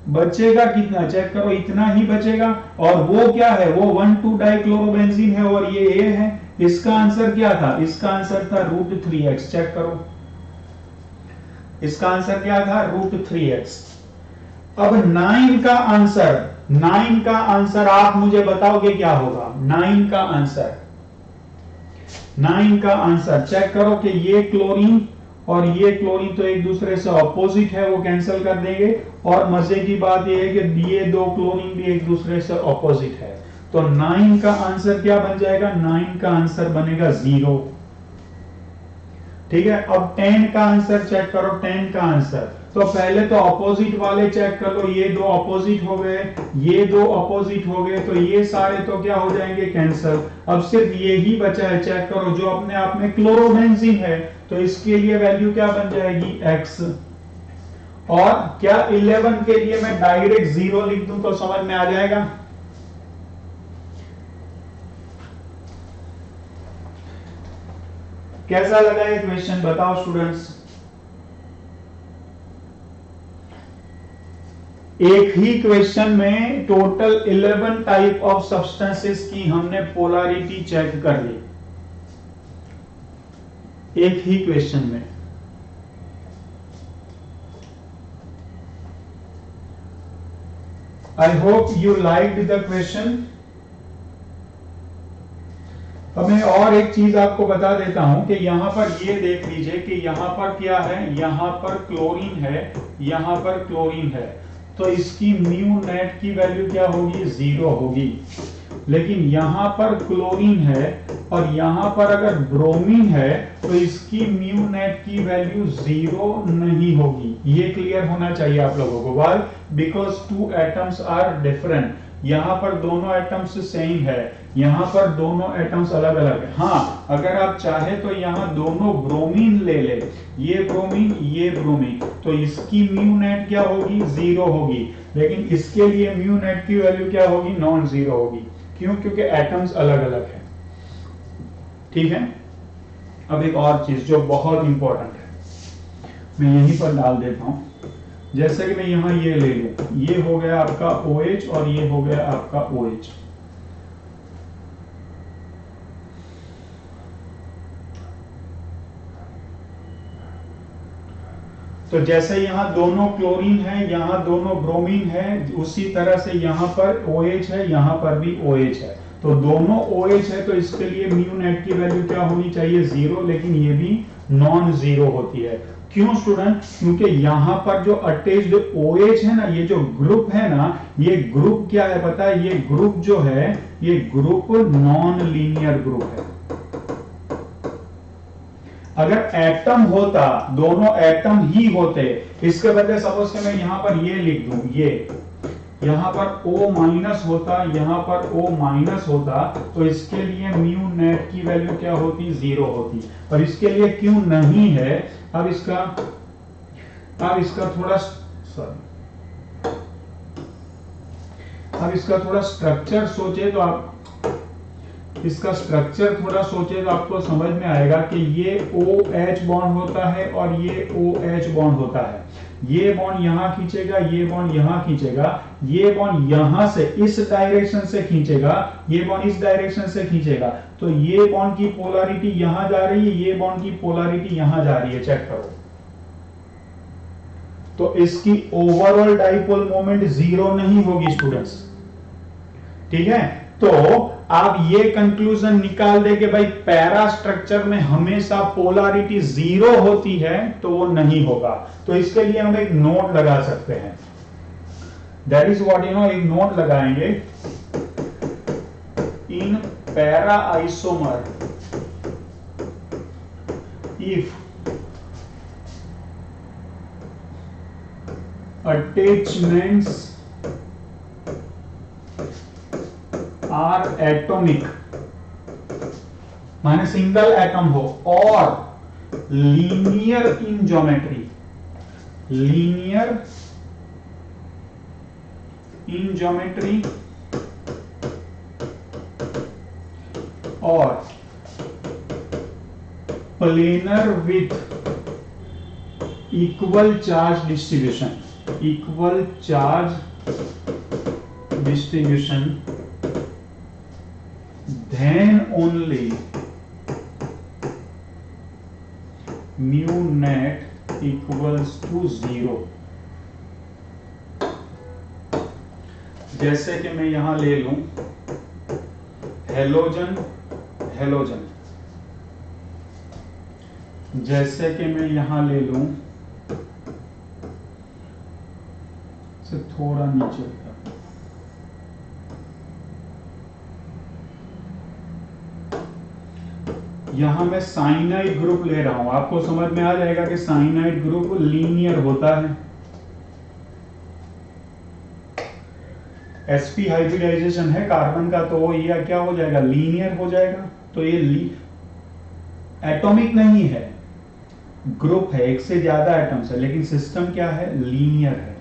बचेगा कितना, चेक करो, इतना ही बचेगा। और वो क्या है, वो 1,2 डाइक्लोरोबेंजीन है और ये A है। इसका आंसर क्या था, इसका आंसर था √3x, चेक करो, इसका आंसर क्या था, √3x। अब 9 का आंसर, 9 का आंसर आप मुझे बताओगे क्या होगा, 9 का आंसर, 9 का आंसर चेक करो कि ये क्लोरीन और ये क्लोरीन तो एक दूसरे से ऑपोजिट है, वो कैंसिल कर देंगे। और मजे की बात ये है कि ये दो क्लोरीन भी एक दूसरे से ऑपोजिट है, तो 9 का आंसर क्या बन जाएगा, 9 का आंसर बनेगा 0। ठीक है, अब 10 का आंसर चेक करो, 10 का आंसर, तो पहले तो ऑपोजिट वाले चेक कर लो, ये दो ऑपोजिट हो गए, ये दो ऑपोजिट हो गए, तो ये सारे तो क्या हो जाएंगे, कैंसिल। अब सिर्फ ये ही बचा है, चेक करो, जो अपने आप में क्लोरोबेंजीन है, तो इसके लिए वैल्यू क्या बन जाएगी, x। और क्या 11 के लिए मैं डायरेक्ट 0 लिख दूं तो समझ में आ जाएगा। कैसा लगा ये क्वेश्चन, बताओ स्टूडेंट्स। एक ही क्वेश्चन में टोटल 11 टाइप ऑफ सब्सटेंसेस की हमने पोलैरिटी चेक कर ली, एक ही क्वेश्चन में। I hope you liked the question. अब मैं और एक चीज आपको बता देता हूं कि यहां पर ये देख लीजिए कि यहां पर क्या है, यहां पर क्लोरीन है, यहां पर क्लोरीन है, तो इसकी म्यू नेट की वैल्यू क्या होगी, 0 होगी। लेकिन यहां पर क्लोरीन है और यहां पर अगर ब्रोमीन है तो इसकी म्यू नेट की वैल्यू 0 नहीं होगी। ये क्लियर होना चाहिए आप लोगों को। Why? Because 2 atoms are different. यहां पर दोनों एटम्स सेम है, यहां पर दोनों एटम्स अलग अलग है। हाँ, अगर आप चाहे तो यहां दोनों ब्रोमीन ले ले, ये ब्रोमीन ये ब्रोमीन, तो इसकी म्यू नेट क्या होगी, 0 होगी। लेकिन इसके लिए म्यू नेट की वैल्यू क्या होगी, नॉन 0 होगी। क्यों? क्योंकि एटम्स अलग अलग है। ठीक है, अब एक और चीज जो बहुत इंपॉर्टेंट है, मैं यहीं पर डाल देता हूं। जैसे कि मैं यहां ये ले लूं, ये हो गया आपका OH और ये हो गया आपका OH। तो जैसे यहां दोनों क्लोरीन है, यहां दोनों ब्रोमीन है, उसी तरह से यहां पर OH है, यहां पर भी OH है। तो दोनों OH है, तो इसके लिए म्यू नेट की वैल्यू क्या होनी चाहिए? 0, लेकिन ये भी नॉन जीरो होती है। क्यों स्टूडेंट? क्योंकि यहां पर जो अटैच्ड OH है ना, ये जो ग्रुप है ना, ये ग्रुप क्या है पता है? ये ग्रुप जो है, ये ग्रुप नॉन लीनियर ग्रुप है। अगर एटम होता, दोनों एटम ही होते, इसके बदले सपोज कि मैं यहां पर ये लिख दूं, ये यहां पर O माइनस होता, यहां पर O माइनस होता, तो इसके लिए म्यू नेट की वैल्यू क्या होती? 0 होती। और इसके लिए क्यों नहीं है? अब इसका थोड़ा स्ट्रक्चर सोचे तो आप इसका स्ट्रक्चर थोड़ा सोचे तो आपको समझ में आएगा कि ये OH बॉन्ड होता है और ये OH बॉन्ड होता है। ये बॉन्ड यहां खींचेगा, ये बॉन्ड यहां खींचेगा, ये बॉन्ड यहां से इस डायरेक्शन से खींचेगा, ये बॉन्ड इस डायरेक्शन से खींचेगा। तो ये बॉन्ड की पोलैरिटी यहां जा रही है, ये बॉन्ड की पोलैरिटी यहां जा रही है, चेक करो। तो इसकी ओवरऑल डाइपोल मोमेंट 0 नहीं होगी स्टूडेंट्स, ठीक है? तो आप ये कंक्लूजन निकाल दे कि भाई पैरा स्ट्रक्चर में हमेशा पोलैरिटी 0 होती है, तो वो नहीं होगा। तो इसके लिए हम एक नोट लगा सकते हैं, दैट इज व्हाट एक नोट लगाएंगे, in para isomer if attachments are atomic, माने सिंगल एटम हो, और लीनियर इन ज्योमेट्री, और planar with equal charge distribution, then only mu net equals to 0। जैसे कि मैं यहां ले लूं हेलोजन, जैसे कि मैं यहां ले लूं से थोड़ा नीचे, यहां मैं साइनाइड ग्रुप ले रहा हूं, आपको समझ में आ जाएगा कि साइनाइड ग्रुप लीनियर होता है। sp हाइब्रिडाइजेशन है कार्बन का, तो वो ये क्या हो जाएगा? लीनियर हो जाएगा। तो ये एटॉमिक नहीं है, ग्रुप है, एक से ज्यादा एटम्स है, लेकिन सिस्टम क्या है? लीनियर है।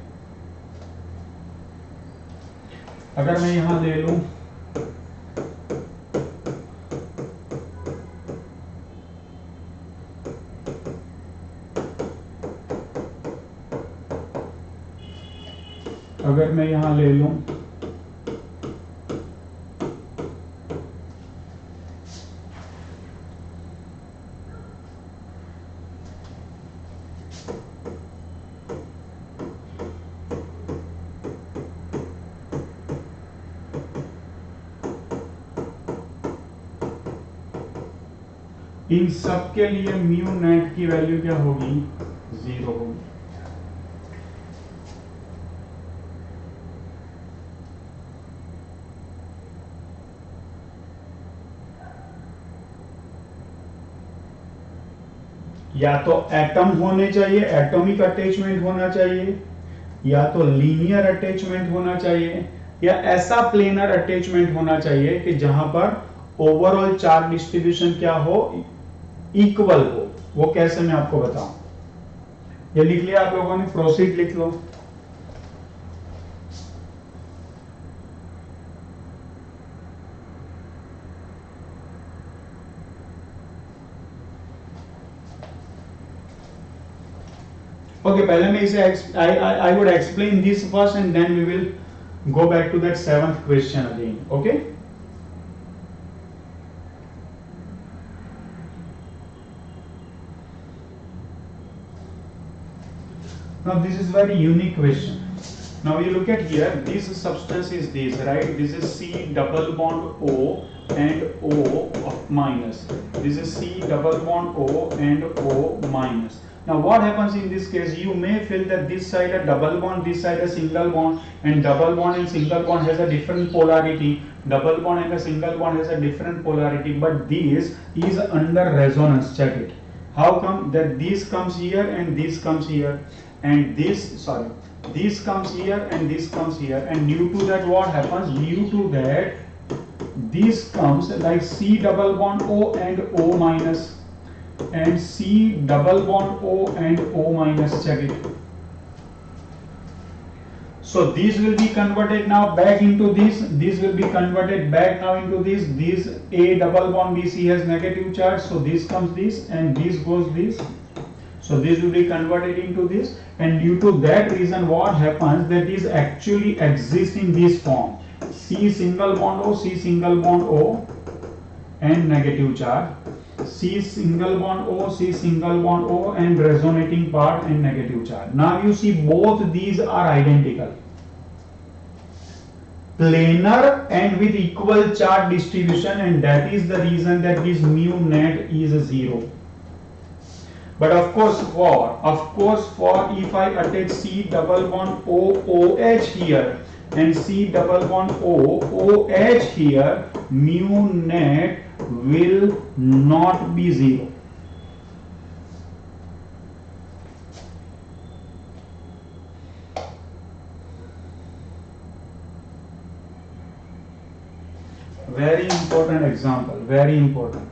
अगर मैं यहां ले लूं इन सब के लिए म्यू नेट की वैल्यू क्या होगी? 0 होगी। या तो एटम होने चाहिए, एटॉमिक अटैचमेंट होना चाहिए, या तो लीनियर अटैचमेंट होना चाहिए, या ऐसा प्लेनर अटैचमेंट होना चाहिए कि जहां पर ओवरऑल चार्ज डिस्ट्रीब्यूशन क्या हो? इक्वल हो। वो कैसे मैं आपको बताऊं? ये लिख लिया आप लोगों ने? प्रोसीड लिख लो। Okay, पहले मैं इसे I would explain this first and then we will go back to that 7th question again. Okay? Now this is very unique question. Now you look at here, this substance is this, right? This is C double bond O and O minus. This is C double bond O and O minus. Now what happens in this case? You may feel that this side a double bond, this side a single bond, and double bond and single bond has a different polarity. Double bond and a single bond has a different polarity, but this is under resonance. Check it. How come that this comes here and this comes here, and this comes here and this comes here, and due to that what happens? Due to that this comes like C double bond O and O minus, and C double bond O and O minus. Check it. So these will be converted now back into this. This will be converted back now into this. This A double bond BC has negative charge, so this comes this, and this goes this. So this will be converted into this, and due to that reason what happens, that is actually exists in this form. C single bond O, C single bond O and negative charge. C single bond O, C single bond O and resonating part and negative charge. Now you see both these are identical. Planar and with equal charge distribution, and that is the reason that this mu net is 0. But of course for if I attach C double bond O OH here and C double bond O OH here, mu net will not be 0. Very important example, very important.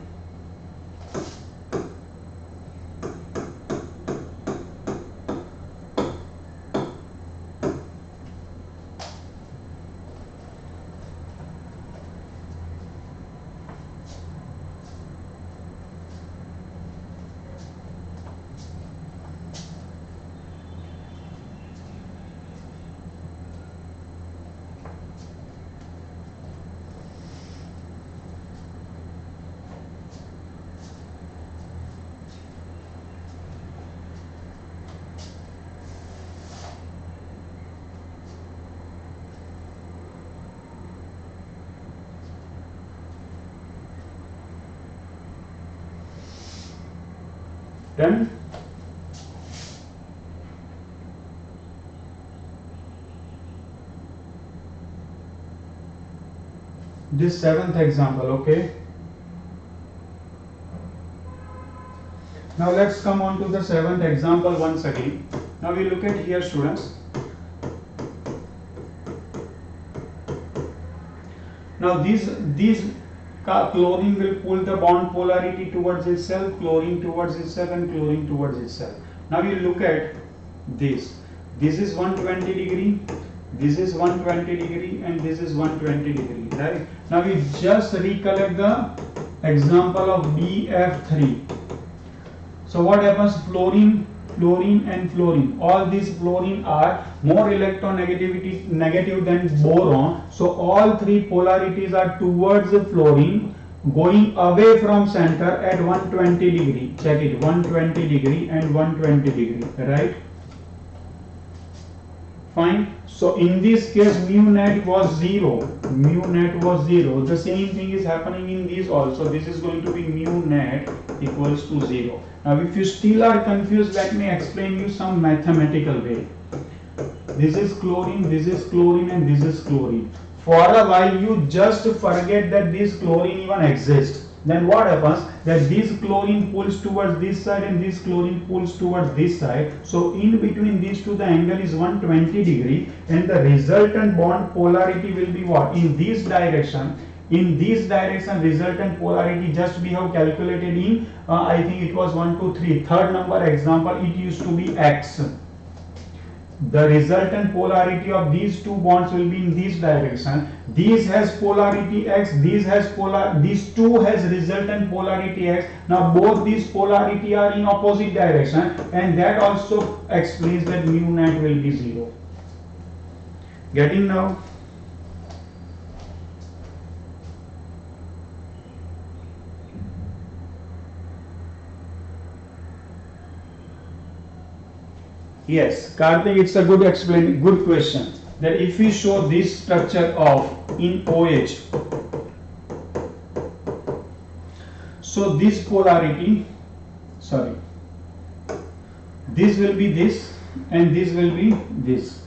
Done? This 7th example, okay? Now let's come on to the 7th example once again. Now we look at here, students. Now these chlorine will pull the bond polarity towards itself, chlorine towards itself, and chlorine towards itself. Now you look at this. This is 120 degree, this is 120 degree, and this is 120 degree, right? Now we just recollect the example of BF3. So what happens? Fluorine and fluorine. All these fluorine are more negative than boron. So all three polarities are towards the fluorine, going away from center at 120 degree. Check it, 120 degree and 120 degree, right? Fine. So in this case, mu net was 0. Mu net was 0. The same thing is happening in this also. This is going to be mu net equals to 0. Now if you still are confused, let me explain you some mathematical way. This is chlorine, and this is chlorine. For a while you just forget that this chlorine even exists. Then what happens? That this chlorine pulls towards this side and this chlorine pulls towards this side. So in between these two the angle is 120 degree, and the resultant bond polarity will be what? In this direction. In this direction, resultant polarity just we have calculated in I think it was 1, 2, 3. Third number example, it used to be X. The resultant polarity of these two bonds will be in this direction. This has polarity X, these two has resultant polarity X. Now both these polarity are in opposite direction, and that also explains that mu net will be 0. Getting now? Yes, Karthik, it's a good question. that if we show this structure of in OH, so this polarity, sorry, this will be this and this will be this.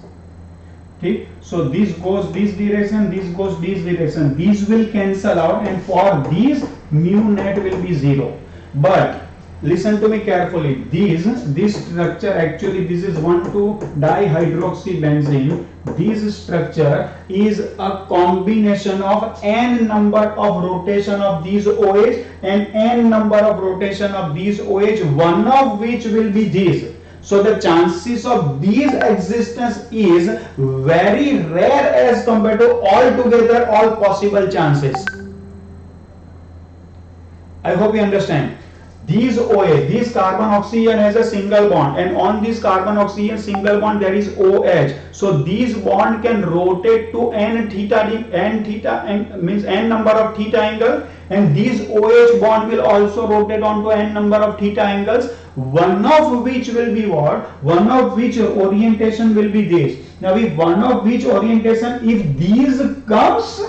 Okay, so this goes this direction, this goes this direction, these will cancel out, and for these mu net will be 0. But listen to me carefully, this structure, actually this is 1,2-dihydroxybenzene. This structure is a combination of n number of rotation of these OH and n number of rotation of these OH, one of which will be this. So the chances of these existence is very rare as compared to altogether all possible chances. I hope you understand. These OH, this carbon oxygen has a single bond, and on this carbon oxygen single bond there is OH. So these bond can rotate to n theta, means n number of theta angle, and these OH bond will also rotate onto n number of theta angles, one of which will be what? One of which orientation will be this. Now if one of which orientation, if these comes,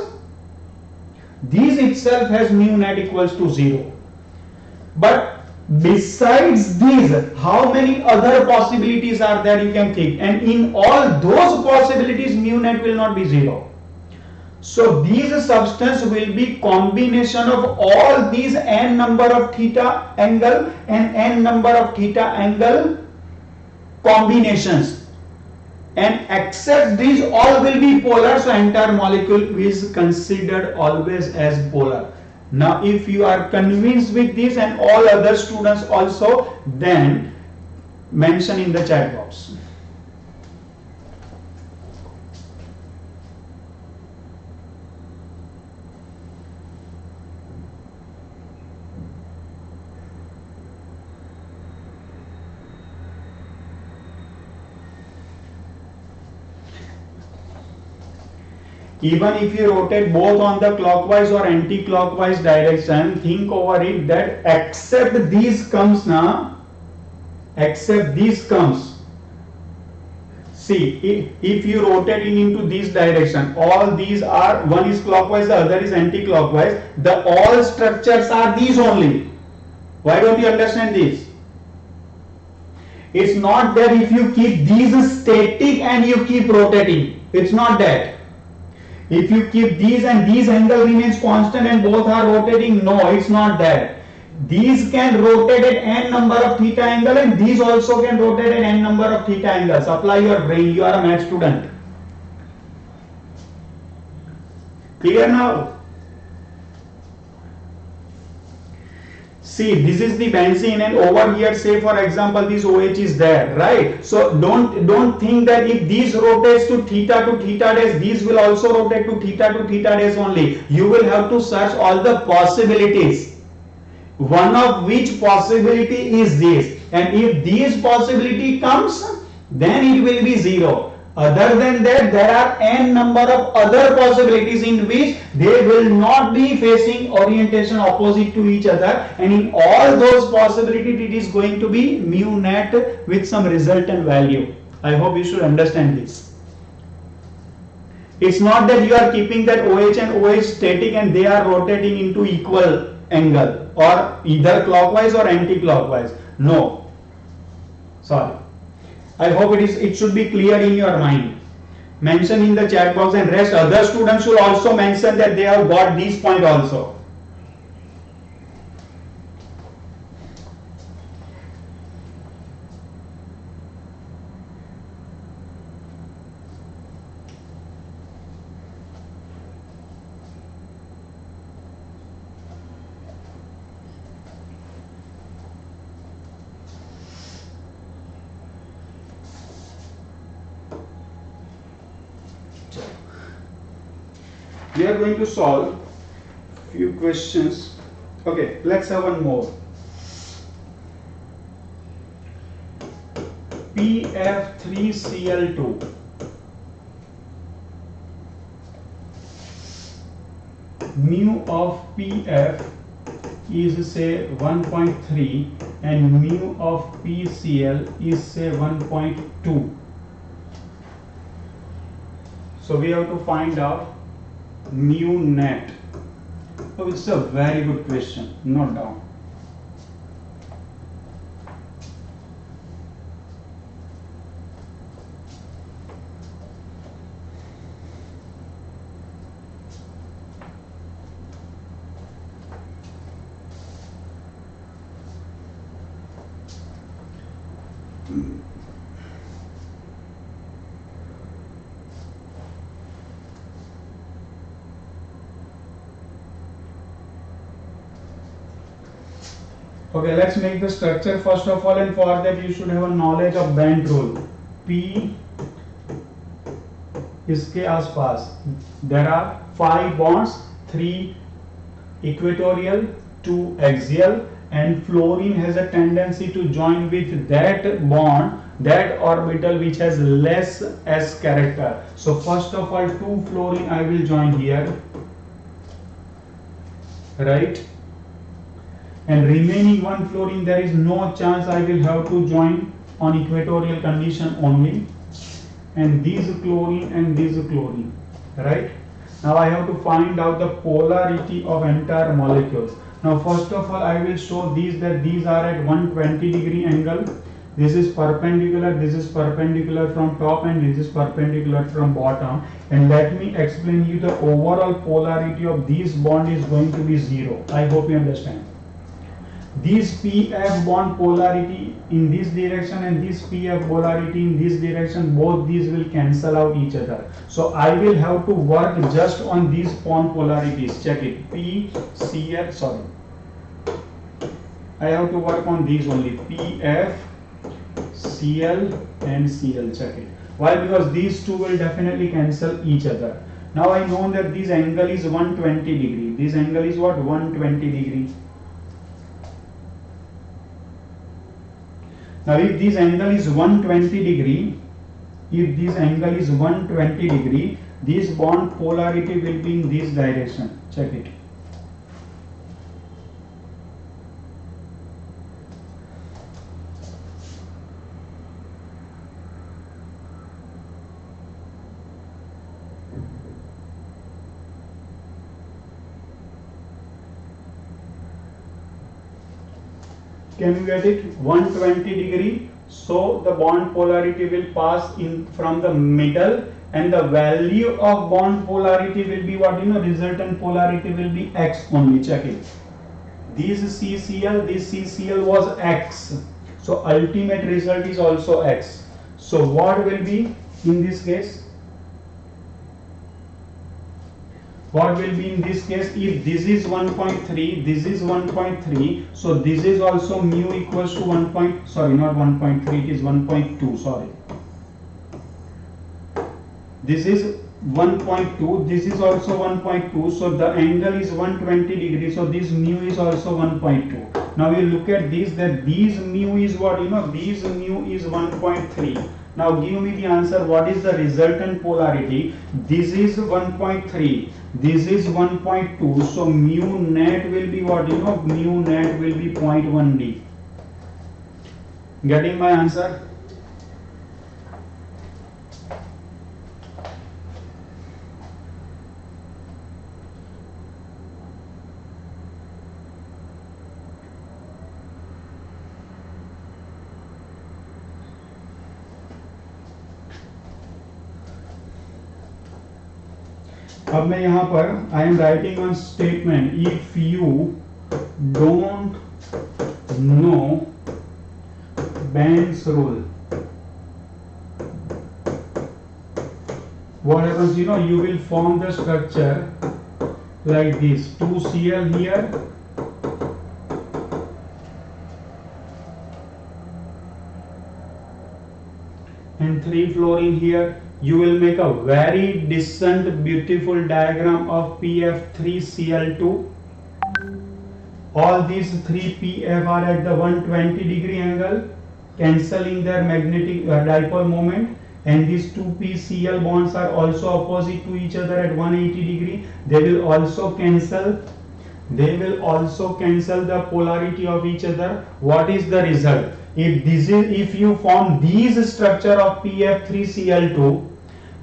this itself has mu net equals to 0. But besides these, how many other possibilities are there you can think? And in all those possibilities, mu net will not be 0. So these substance will be combination of all these n number of theta angle and n number of theta angle combinations. And except these all will be polar, so entire molecule is considered always as polar. Now if you are convinced with this and all other students also, then mention in the chat box. Even if you rotate both on the clockwise or anti-clockwise direction, think over it that except these comes now, except these comes. See, if you rotate it into this direction, all these are, one is clockwise, the other is anti-clockwise, the all structures are these only. Why don't you understand this? It's not that if you keep these static and you keep rotating, it's not that. If you keep these and these angle remains constant and both are rotating, no, it's not that. These can rotate at n number of theta angle and these also can rotate at n number of theta angles. Apply your brain, you are a math student. Clear now? See, this is the benzene, and over here, say for example, this OH is there, right? So don't think that if these rotates to theta dash, these will also rotate to theta dash only. You will have to search all the possibilities, one of which possibility is this, and if this possibility comes, then it will be 0. Other than that, there are n number of other possibilities in which they will not be facing orientation opposite to each other, and in all those possibilities it is going to be mu net with some resultant value. I hope you should understand this. It's not that you are keeping that OH and OH static and they are rotating into equal angle or either clockwise or anti-clockwise. No. Sorry. I hope it should be clear in your mind. Mention in the chat box, and rest other students should also mention that they have got this point also. We are going to solve few questions. Okay, let's have one more. PF3Cl2. Mu of PF is say 1.3 and mu of PCl is say 1.2. So we have to find out mu net. So it's a very good question. Note down. Okay, let's make the structure first of all, and for that you should have a knowledge of band rule. P इसके आसपास there are 5 bonds, 3 equatorial, 2 axial, and fluorine has a tendency to join with that bond, that orbital which has less s character. So first of all 2 fluorine I will join here, right? And remaining 1 fluorine, there is no chance I will have to join on equatorial condition only, and these chlorine and these chlorine, right? Now I have to find out the polarity of entire molecules. Now first of all I will show these, that these are at 120-degree angle. This is perpendicular from top, and this is perpendicular from bottom. And let me explain you the overall polarity of these bond is going to be 0. I hope you understand. This PF bond polarity in this direction and this PF polarity in this direction, both these will cancel out each other. So I will have to work just on these bond polarities. Check it. PCl, sorry. I have to work on these only. PF, Cl and Cl. Check it. Why? Because these two will definitely cancel each other. Now I know that this angle is 120 degree. This angle is what? 120 degree. Now if this angle is 120 degree, this bond polarity will be in this direction. Check it. Can you get it? 120 degree. So the bond polarity will pass in from the middle, and the value of bond polarity will be what? Resultant polarity will be X only. Check it. This CCl was X. So ultimate result is also X. So what will be in this case? What will be in this case? If this is 1.3, this is 1.3, so this is also mu equals to 1. Sorry, not 1.3, it is 1.2. Sorry, this is 1.2, this is also 1.2, so the angle is 120 degrees, so this mu is also 1.2. Now you look at this, that these mu is what? These mu is 1.3. Now give me the answer. What is the resultant polarity? This is 1.3. This is 1.2. So mu net will be what? Mu net will be 0.1 D. Getting my answer? अब मैं यहाँ पर I am writing on statement if you don't know Ben's rule, what happens? You will form the structure like this: 2Cl here, and 3 fluorine here. You will make a very decent, beautiful diagram of PF3Cl2. All these 3 PF are at the 120 degree angle, cancelling their magnetic dipole moment, and these 2 PCl bonds are also opposite to each other at 180 degree. They will also cancel the polarity of each other. What is the result? If you form these structure of PF3Cl2,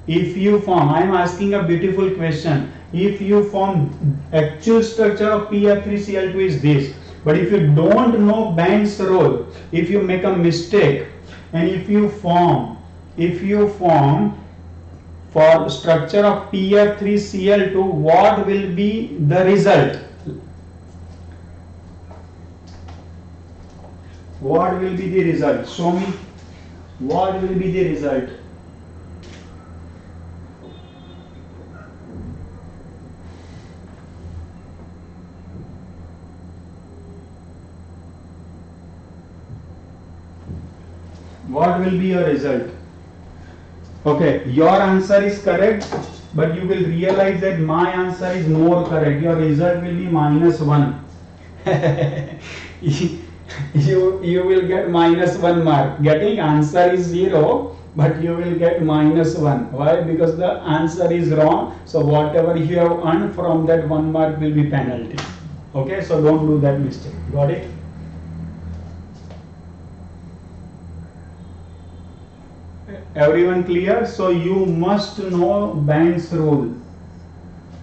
if you form, I am asking a beautiful question, if you form actual structure of PF3Cl2 is this, but if you don't know band's role, if you make a mistake and if you form for structure of PF3Cl2, what will be the result? What will be the result? Show me. What will be the result? What will be your result? Okay, your answer is correct, but you will realize that my answer is more correct. Your result will be -1. you will get -1 mark. Getting answer is 0, but you will get -1. Why? Because the answer is wrong. So whatever you have earned from that 1 mark will be penalty. Okay, so don't do that mistake. Got it? Everyone clear? So you must know band's rule.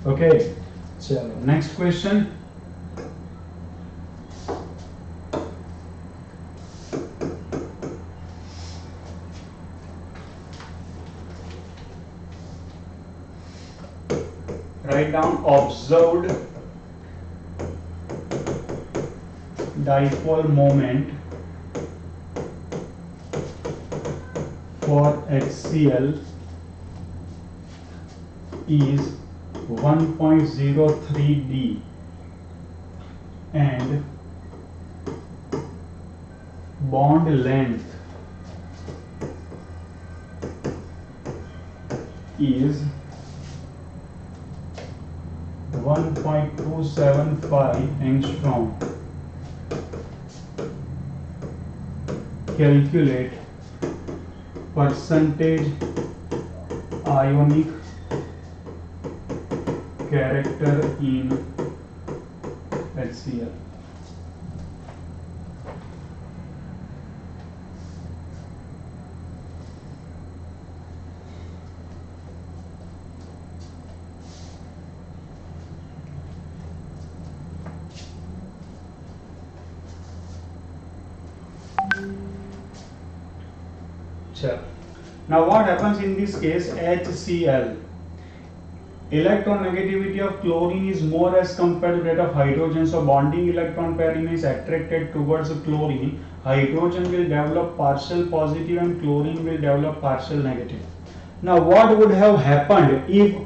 Okay, so next question. Write down observed dipole moment for HCl is 1.03 D and bond length is 1.275 angstrom. Calculate percentage ionic character in HCl. Now what happens in this case? HCl, electronegativity of chlorine is more as compared to that of hydrogen, so bonding electron pair is attracted towards chlorine. Hydrogen will develop partial positive and chlorine will develop partial negative. Now what would have happened if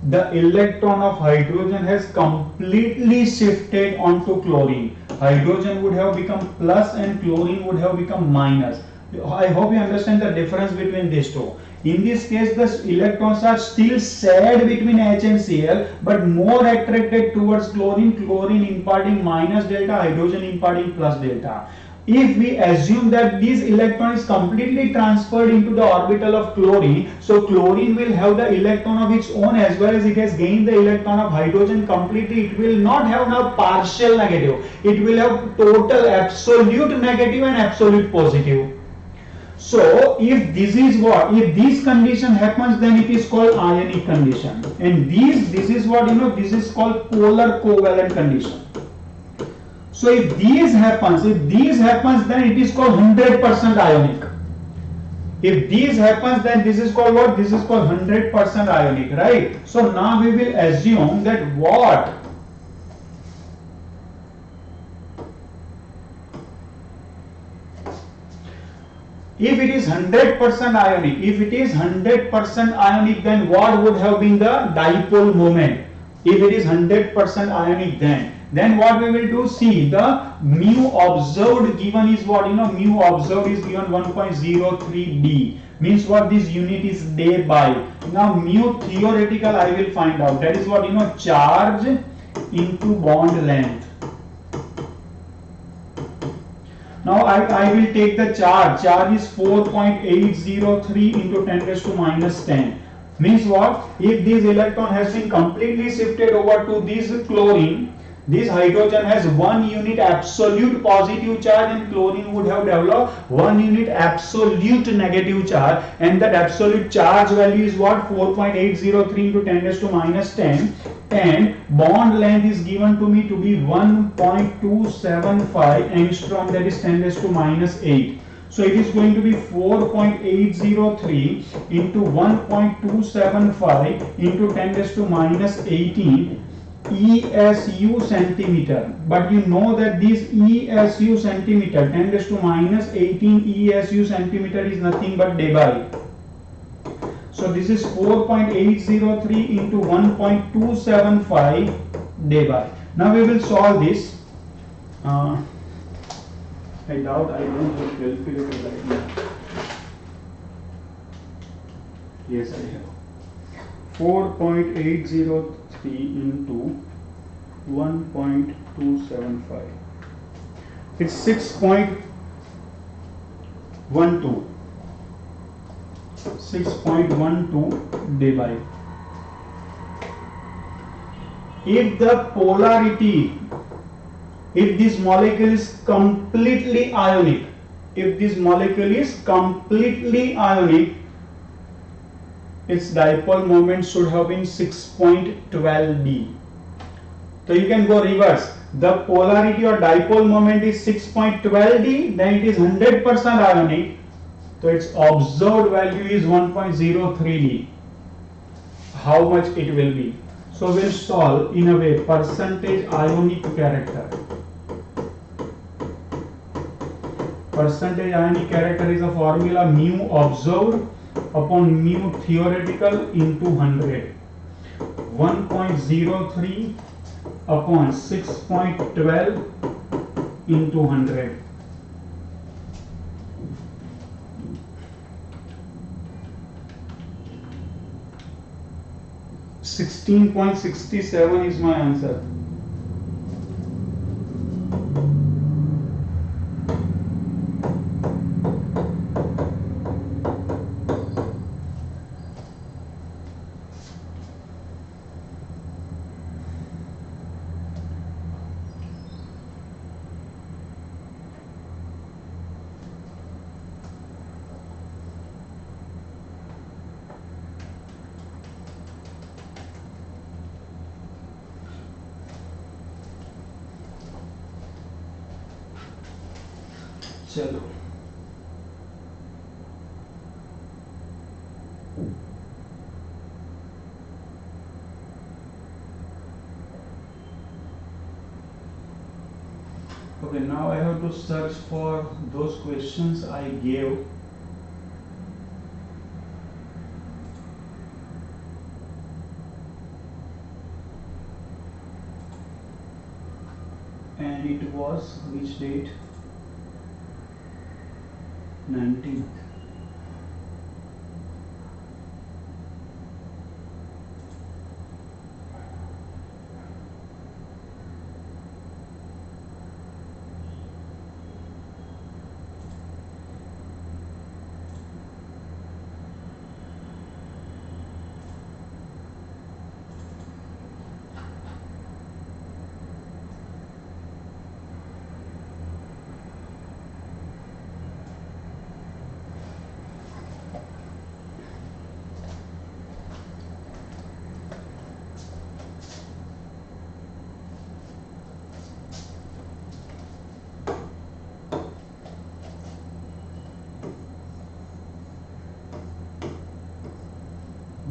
the electron of hydrogen has completely shifted onto chlorine? Hydrogen would have become plus and chlorine would have become minus. I hope you understand the difference between these two. In this case, the electrons are still shared between H and Cl, but more attracted towards chlorine, chlorine imparting minus delta, hydrogen imparting plus delta. If we assume that this electron is completely transferred into the orbital of chlorine, so chlorine will have the electron of its own as well as it has gained the electron of hydrogen completely. It will not have now partial negative. It will have total absolute negative and absolute positive. So if this is what, if this condition happens, then it is called ionic condition, and this is what, this is called polar covalent condition. So if this happens, then it is called 100% ionic. If this happens, then this is called what? This is called 100% ionic, right? So now we will assume that what? If it is 100% ionic, then what would have been the dipole moment? If it is 100% ionic, then what we will do? See, the mu observed given is what? Mu observed is given 1.03 D. Means what? This unit is day by. Now mu theoretical I will find out. That is what? Charge into bond length. Now I will take the charge. Charge is 4.803 into 10 raised to minus 10. Means what? If this electron has been completely shifted over to this chlorine, This hydrogen has 1 unit absolute positive charge and chlorine would have developed 1 unit absolute negative charge, and that absolute charge value is what? 4.803 into 10 raised to minus 10, and bond length is given to me to be 1.275 angstrom, that is 10 raised to minus 8. So it is going to be 4.803 into 1.275 into 10 raised to minus 18 ESU centimeter. But you know that this ESU centimeter, 10 raised to minus 18 ESU centimeter is nothing but debye. So this is 4.803 into 1.275 debye. Now we will solve this. I doubt I don't have calculator right now. Yes, I have. 4.803 into 1.275. It's 6.12. 6.12 debye. If the polarity, if this molecule is completely ionic, its dipole moment should have been 6.12 d. So you can go reverse. The polarity or dipole moment is 6.12 d, then it is 100% ionic. So its observed value is 1.03 d. How much it will be? So we'll solve in a way percentage ionic character. Percentage ionic character is a formula mu observed upon mu theoretical into 100. 1.03 upon 6.12 into 100. $16.67 is my answer. चलो okay, now I have to search for those questions I gave. And it was which date? 19th.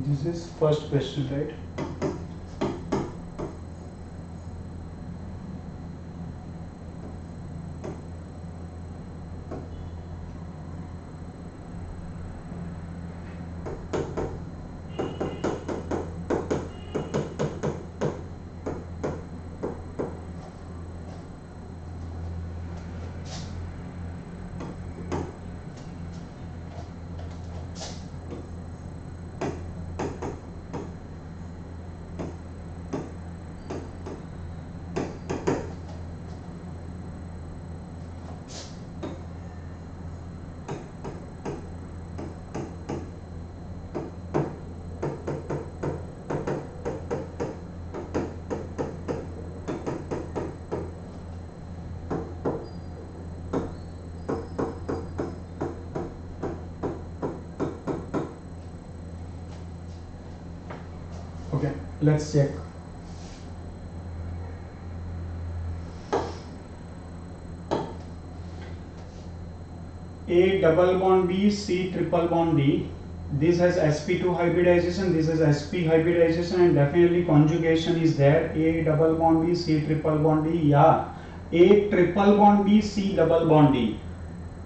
This is first question, right? Let's check. A double bond B, C triple bond D. This has sp2 hybridization, this is sp hybridization, and definitely conjugation is there. A double bond B, C triple bond D. Yeah, A triple bond B, C double bond D.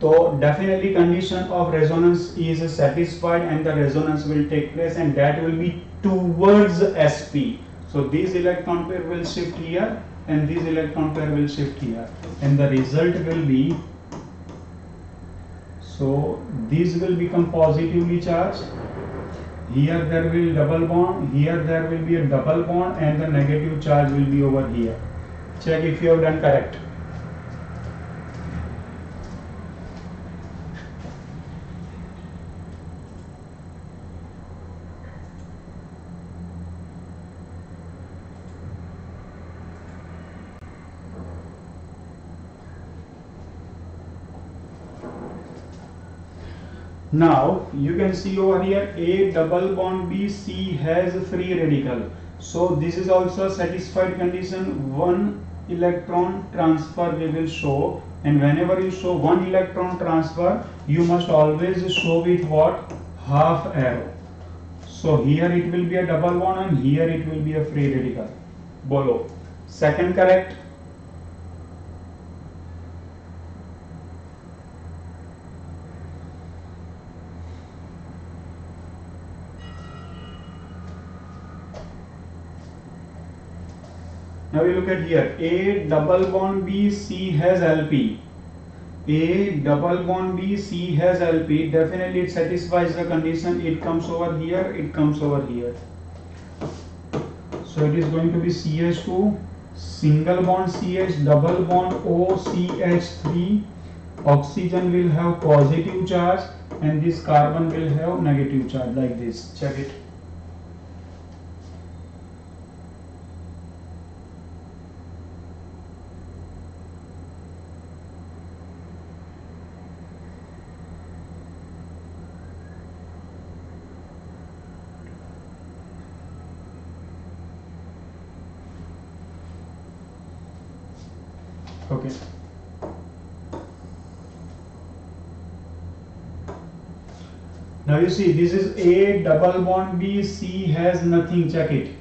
So definitely condition of resonance is satisfied and the resonance will take place, and that will be towards sp. So this electron pair will shift here and this electron pair will shift here, and the result will be, so these will become positively charged. Here there will double bond, here there will be a double bond, and the negative charge will be over here. Check if you have done correct. Now you can see over here A double bond B, C has free radical. So this is also a satisfied condition. One electron transfer we will show, and whenever you show one electron transfer, you must always show with what? Half arrow. So here it will be a double bond and here it will be a free radical. Bolo. Second correct. Now we look at here. A double bond B, C has LP. A double bond B, C has LP. Definitely it satisfies the condition. It comes over here, it comes over here. So it is going to be CH2, single bond CH, double bond O, CH3. Oxygen will have positive charge and this carbon will have negative charge, like this. Check it. Okay. Now you see this is A double bond B, C has nothing. Check it.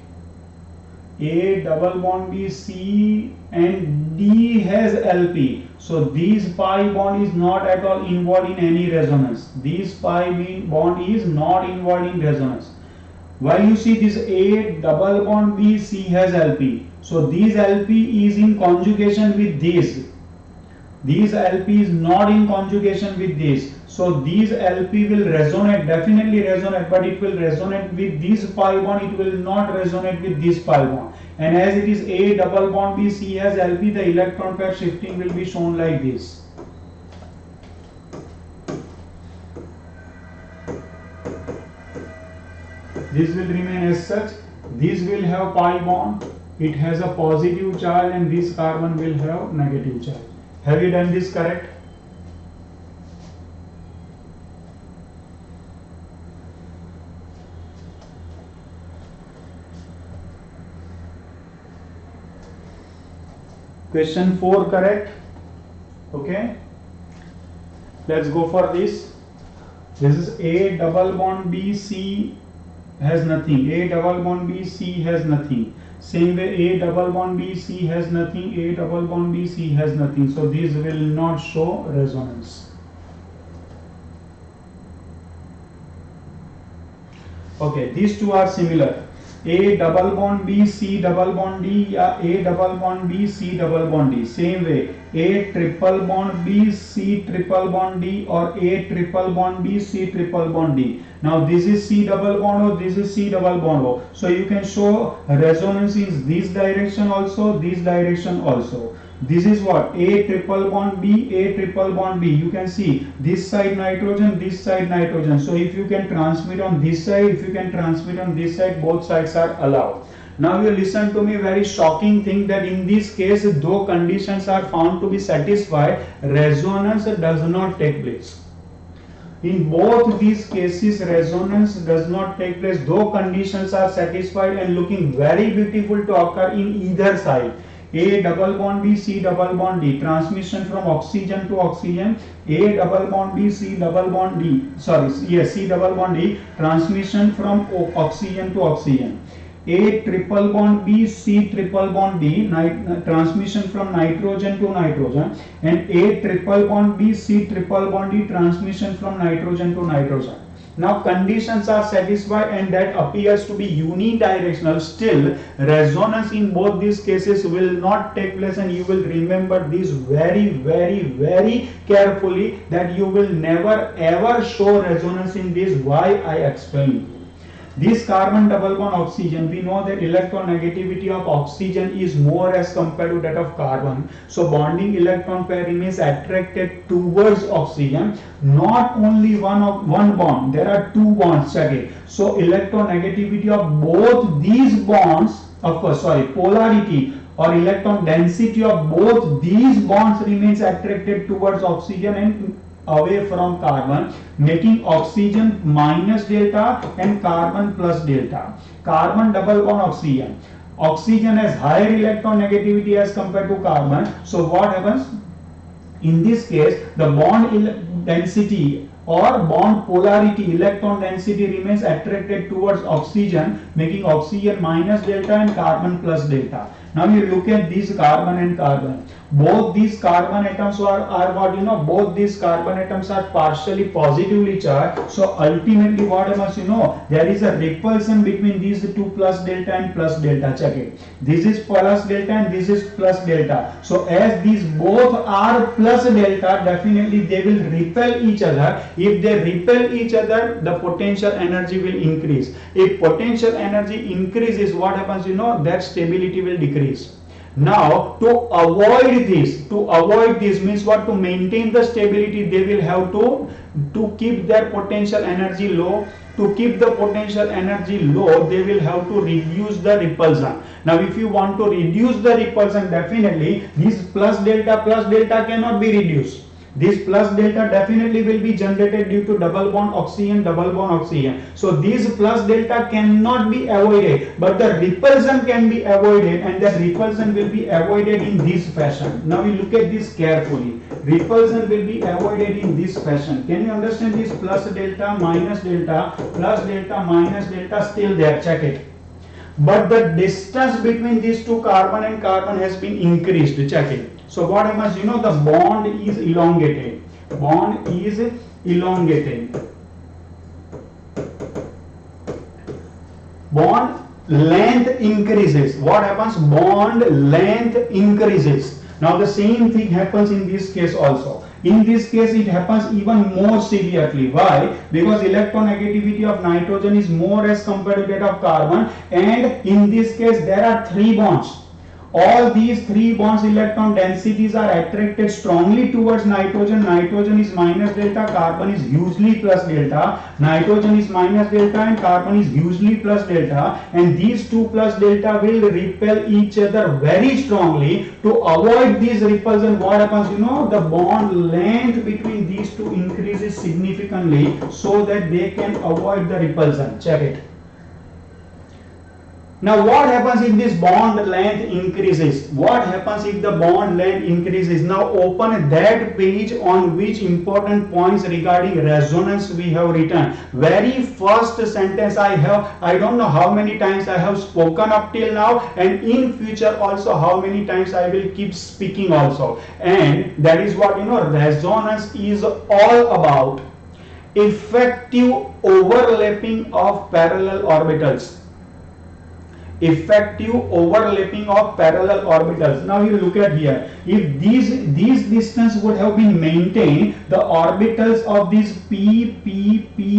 A double bond B, C and D has LP. So this pi bond is not at all involved in any resonance. This pi bond is not involved in resonance. While you see this A double bond B, C has LP. So this LP is in conjugation with this. This LP is not in conjugation with this. So this LP will resonate, definitely resonate, but it will resonate with this pi bond, it will not resonate with this pi bond. And as it is A double bond B, C has LP, the electron pair shifting will be shown like this. This will remain as such. This will have pi bond, it has a positive charge, and this carbon will have negative charge. Have you done this correct? Question 4 correct. Okay, let's go for this. This is A double bond B, C has nothing. A double bond B, C has nothing. Same way A double bond B, C has nothing. A double bond B, C has nothing. So these will not show resonance. Okay, these two are similar. A double bond B, C double bond D, या A double bond B, C double bond D. Same way, A triple bond B, C triple bond D, or A triple bond B, C triple bond D. Now this is C double bond O, this is C double bond O. So you can show resonance in this direction also, this direction also. This is what? A triple bond B, A triple bond B. You can see this side nitrogen, this side nitrogen. So if you can transmit on this side, if you can transmit on this side, both sides are allowed. Now you listen to me, very shocking thing that in this case, though conditions are found to be satisfied, resonance does not take place. In both these cases, resonance does not take place, though conditions are satisfied and looking very beautiful to occur in either side. A double bond B, C double bond D, transmission from oxygen to oxygen. A double bond B, C double bond D, C double bond D, transmission from oxygen to oxygen. A triple bond B, C triple bond D, transmission from nitrogen to nitrogen, and A triple bond B, C triple bond D, transmission from nitrogen to nitrogen. Now conditions are satisfied and that appears to be unidirectional. Still, resonance in both these cases will not take place, and you will remember this very carefully, that you will never ever show resonance in this. Why? I explain. This carbon double bond oxygen, we know that electronegativity of oxygen is more as compared to that of carbon. So bonding electron pair remains attracted towards oxygen. Not only one bond, there are two bonds. Check it. So electronegativity of both these bonds, polarity or electron density of both these bonds remains attracted towards oxygen and away from carbon, making oxygen minus delta and carbon plus delta. Carbon double bond oxygen. Oxygen has higher electron negativity as compared to carbon. So what happens? In this case, the bond density or bond polarity, electron density remains attracted towards oxygen, making oxygen minus delta and carbon plus delta. Now you look at this carbon and carbon. Both these carbon atoms are what you know, both these carbon atoms are partially positively charged. So ultimately what happens, you know, there is a repulsion between these two, plus delta and plus delta. Check it. This is plus delta and this is plus delta. So as these both are plus delta, definitely they will repel each other. If they repel each other, the potential energy will increase. If potential energy increases, what happens, you know, that stability will decrease. Now to avoid this means what? To maintain the stability, they will have to keep their potential energy low. To keep the potential energy low, they will have to reduce the repulsion. Now if you want to reduce the repulsion, definitely this plus delta cannot be reduced. This plus delta definitely will be generated due to double bond oxygen. So this plus delta cannot be avoided, but the repulsion can be avoided, and that repulsion will be avoided in this fashion. Now we look at this carefully. Repulsion will be avoided in this fashion. Can you understand this? Plus delta minus delta, plus delta minus delta, still there. Check it. But the distance between these two carbon and carbon has been increased. Check it. So what happens, you know, the bond is elongated. Bond is elongated. Bond length increases. What happens? Bond length increases. Now the same thing happens in this case also. In this case it happens even more severely. Why? Because electronegativity of nitrogen is more as compared to that of carbon, and in this case there are three bonds. All these three bonds electron densities are attracted strongly towards nitrogen. Nitrogen is minus delta, carbon is hugely plus delta. Nitrogen is minus delta and carbon is hugely plus delta, and these two plus delta will repel each other very strongly. To avoid this repulsion, what happens, you know, the bond length between these two increases significantly so that they can avoid the repulsion. Check it. Now what happens if this bond length increases? What happens if the bond length increases? Now open that page on which important points regarding resonance we have written. Very first sentence I don't know how many times I have spoken up till now, and in future also how many times I will keep speaking also. And that is what, you know, resonance is all about. Effective overlapping of parallel orbitals. Effective overlapping of parallel orbitals. Now you look at here. If these distance would have been maintained, the orbitals of these P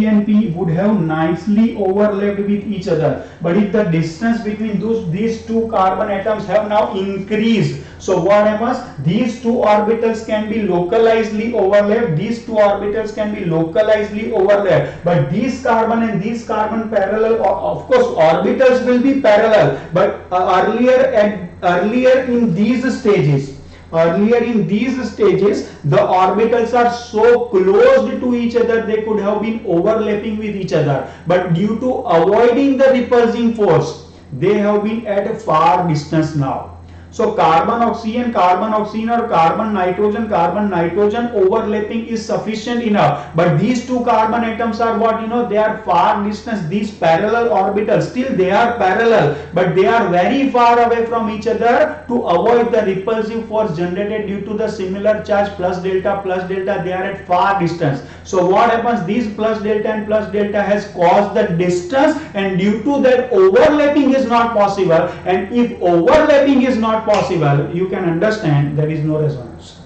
and P would have nicely overlapped with each other. But if the distance between these two carbon atoms have now increased, so what happens? These two orbitals can be localizedly overlapped. These two orbitals can be localizedly overlapped. But these carbon and these carbon parallel, of course, orbitals will be parallel. But earlier in these stages, earlier in these stages the orbitals are so close to each other they could have been overlapping with each other, but due to avoiding the repulsing force they have been at a far distance now. So carbon oxygen or carbon nitrogen overlapping is sufficient enough, but these two carbon atoms are what, they are far distance. These parallel orbitals, still they are parallel, but they are very far away from each other. To avoid the repulsive force generated due to the similar charge plus delta, they are at far distance. So what happens, these plus delta and plus delta has caused the distance, and due to that overlapping is not possible, and if overlapping is not possible, you can understand there is no resonance.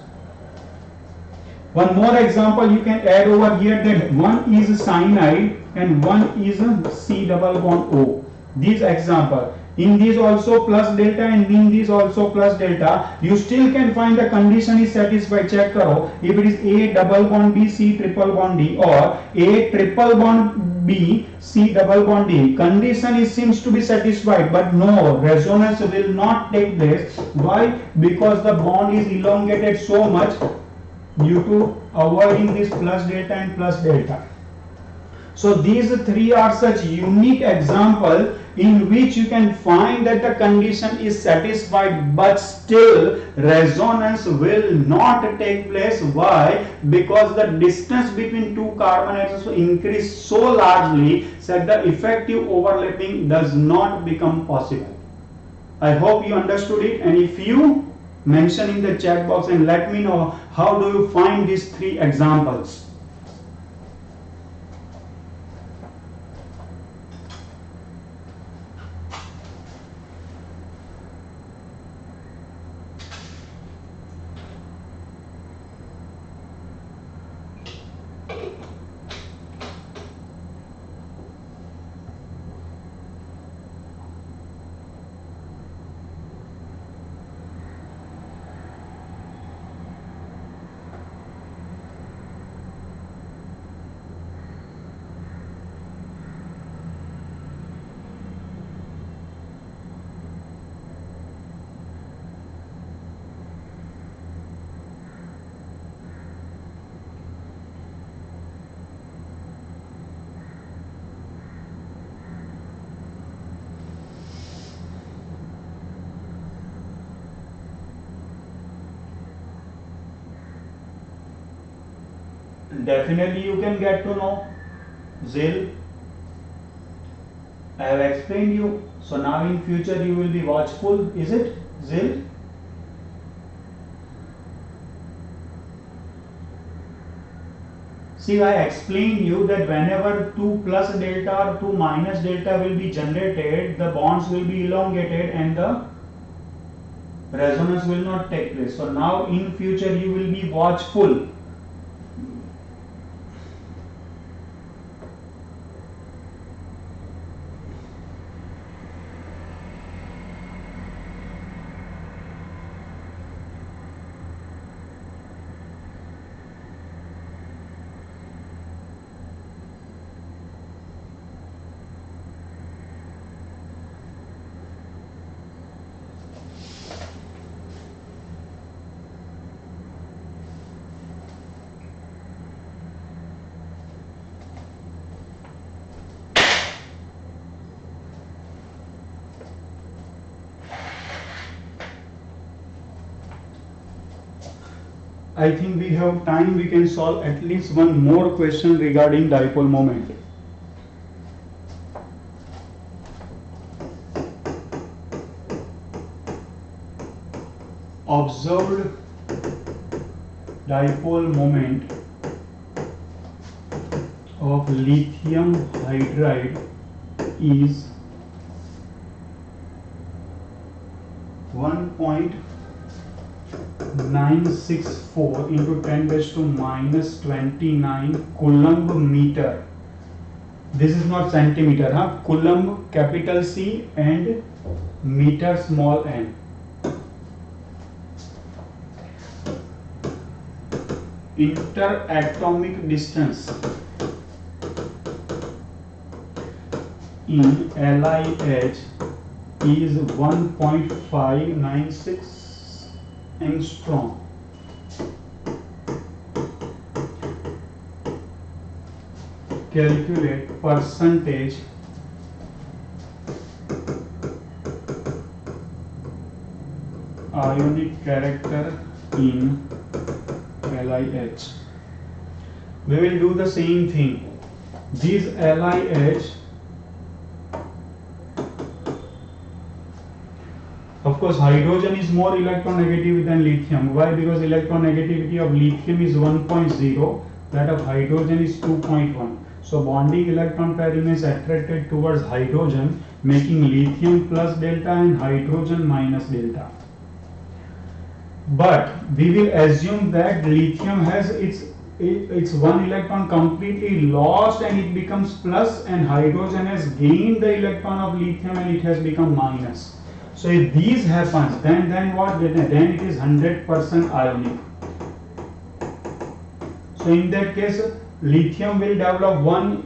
One more example you can add over here, that one is cyanide and one is C double bond O. These example, in these also plus delta and in these also plus delta, you still can find the condition is satisfied. Check karo, if it is A double bond B C triple bond D or A triple bond B C double bond D, condition is seems to be satisfied, but no, resonance will not take place. Why? Because the bond is elongated so much due to avoiding this plus delta and plus delta. So these three are such unique example in which you can find that the condition is satisfied, but still resonance will not take place. Why? Because the distance between two carbon atoms increase so largely that the effective overlapping does not become possible. I hope you understood it, and if you mention in the chat box and let me know how do you find these three examples. Definitely you can get to know. Zil, I have explained you, so now in future you will be watchful, is it, Zil? See, I explained you that whenever 2 plus delta or 2 minus delta will be generated, the bonds will be elongated and the resonance will not take place. So now in future you will be watchful. I think we have time, we can solve at least one more question regarding dipole moment. Observed dipole moment of lithium hydride is 1.964 into 10 raised to minus 29 coulomb meter. This is not centimeter, coulomb capital C and meter small n. Interatomic distance in LiH is 1.596 angstrom. Calculate percentage ionic character in LiH. We will do the same thing. This LiH, of course, hydrogen is more electronegative than lithium. Why? Because electronegativity of lithium is 1.0, that of hydrogen is 2.1. So bonding electron pair is attracted towards hydrogen, making lithium plus delta and hydrogen minus delta. But we will assume that lithium has its one electron completely lost and it becomes plus, and hydrogen has gained the electron of lithium and it has become minus. So if these happens, then what? Then it is 100% ionic. So in that case, lithium will develop one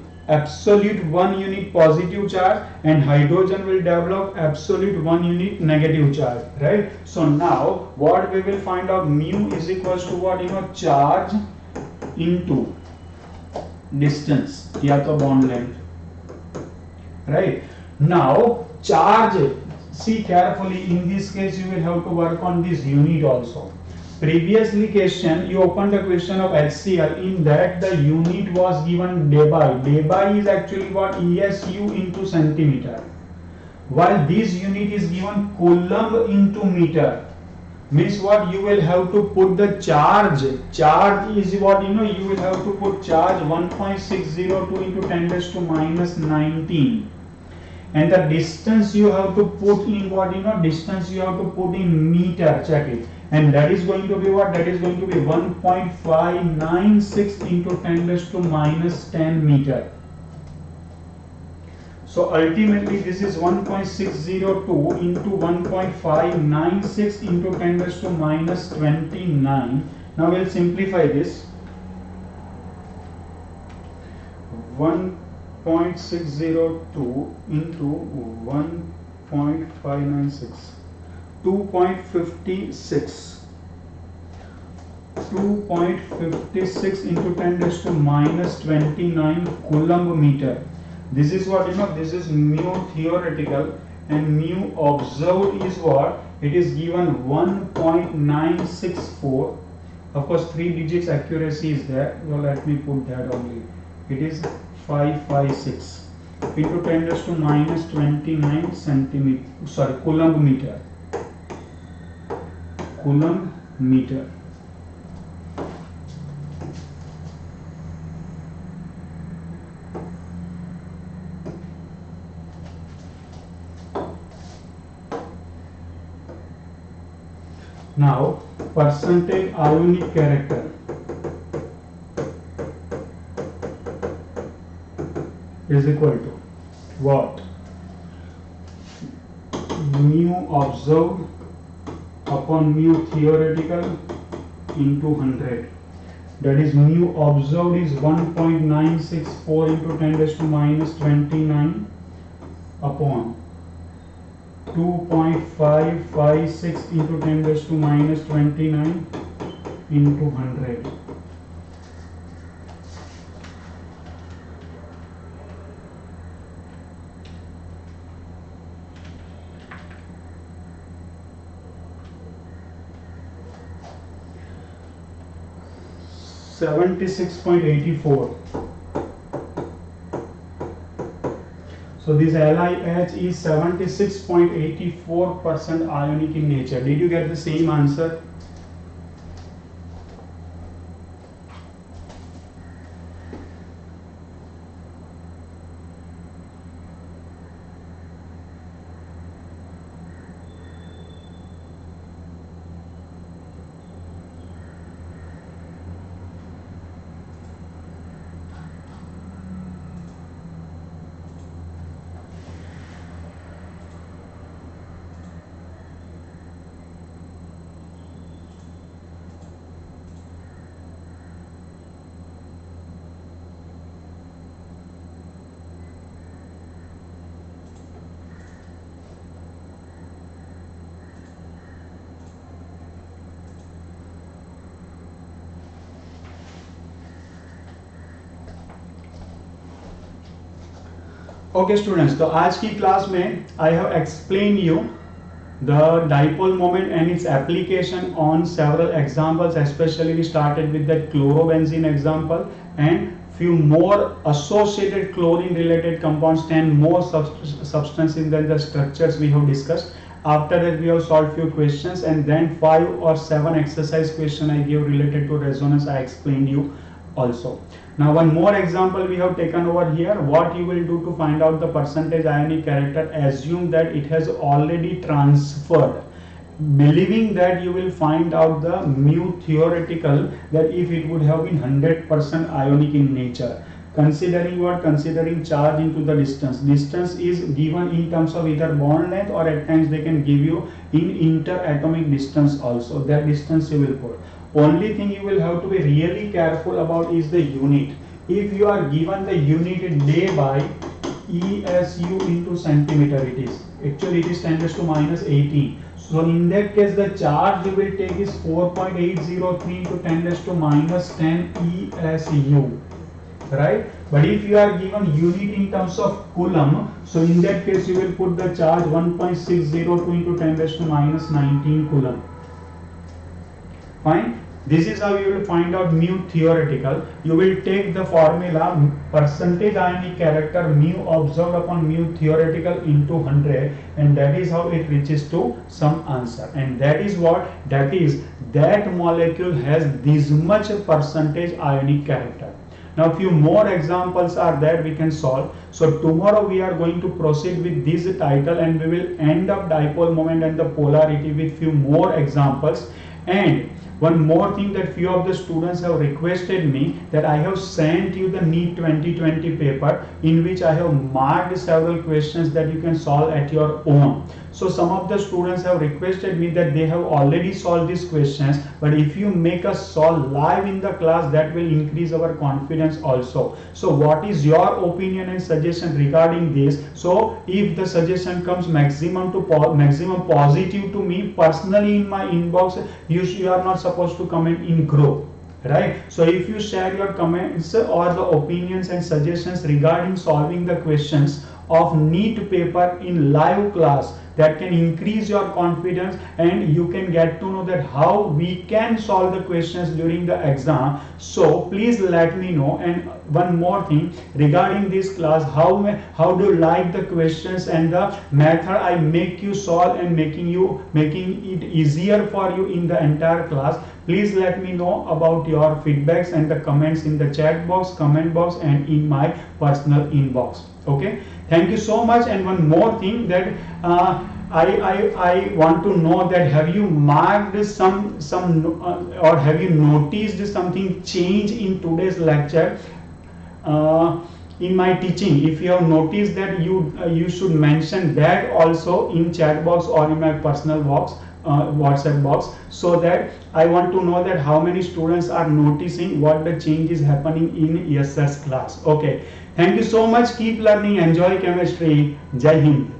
unique positive charge and hydrogen will develop absolute one unique negative charge, right? So now what we will find out, mu is equals to what? Charge into distance, या तो bond length, right? Now charge, see carefully, in this case you will have to work on this unit also. Previously question, you opened the question of HCl, in that the unit was given debye. Debye is actually what? ESU into centimeter, while this unit is given coulomb into meter. Means what? You will have to put the charge is what? You will have to put charge 1.602 into 10 raised to minus 19, and the distance you have to put in what? Distance you have to put in meter. Check it. And that is going to be what? That is going to be 1.596 into 10 raised to minus 10 meter. So ultimately this is 1.602 into 1.596 into 10 raised to minus 29. Now we'll simplify this. 1.602 into 1.596. 2.56 into 10 raised to minus 29 coulomb meter. This is what? This is mu theoretical, and mu observed is what? It is given 1.964. Of course 3 digits accuracy is there, so let me put that only. It is 556 into 10 raised to minus 29 coulomb meter. Coulomb meter. Now percentage ionic character is equal to what? Mu observed upon mu theoretical into 100. That is, mu observed is 1.964 into 10 raised to minus 29 upon 2.556 into 10 raised to minus 29 into 100. $76.84. So this LiH is 76.84% ionic in nature. Did you get the same answer? Okay students, तो आज की class में I have explain you the dipole moment and its application on several examples. Especially we started with that chlorobenzene example and few more associated chlorine related compounds, 10 more substances than the structures we have discussed. After that we have solved few questions and then 5 or 7 exercise question I gave related to resonance. I explained you also. Now one more example we have taken over here. What you will do to find out the percentage ionic character, assume that it has already transferred, believing that you will find out the mu theoretical, that if it would have been 100% ionic in nature. Considering what? Considering charge into the distance. Distance is given in terms of either bond length or at times they can give you in interatomic distance also. That distance you will put. Only thing you will have to be really careful about is the unit. If you are given the unit day by ESU into centimeter, it is actually it is 10 raised to minus 18. So in that case the charge you will take is 4.803 into 10 raised to minus 10 ESU, right? But if you are given unit in terms of coulomb, so in that case you will put the charge 1.602 into 10 raised to minus 19 coulomb. Fine. This is how you will find out mu theoretical. You will take the formula percentage ionic character mu observed upon mu theoretical into 100, and that is how it reaches to some answer. And that is what? That is that molecule has this much percentage ionic character. Now few more examples are there we can solve. So tomorrow we are going to proceed with this title and we will end up dipole moment and the polarity with few more examples. And one more thing, that few of the students have requested me that I have sent you the NEET 2020 paper in which I have marked several questions that you can solve at your own. So some of the students have requested me that they have already solved these questions, but if you make us solve live in the class, that will increase our confidence also. So what is your opinion and suggestion regarding this? So if the suggestion comes maximum positive to me personally in my inbox, you are not supposed to comment in group, right? So if you share your comments or the opinions and suggestions regarding solving the questions of NEET paper in live class, that can increase your confidence and you can get to know that how we can solve the questions during the exam. So please let me know. And one more thing regarding this class, how do you like the questions and the method I make you solve and making it easier for you in the entire class. Please let me know about your feedbacks and the comments in the chat box, comment box, and in my personal inbox. Okay, thank you so much. And one more thing, that I want to know that have you marked some or have you noticed something change in today's lecture in my teaching? If you have noticed that, you should mention that also in chat box or in my personal box, WhatsApp box, so that I want to know that how many students are noticing what the change is happening in ESS class. Okay, thank you so much. Keep learning, enjoy chemistry. Jai Hind.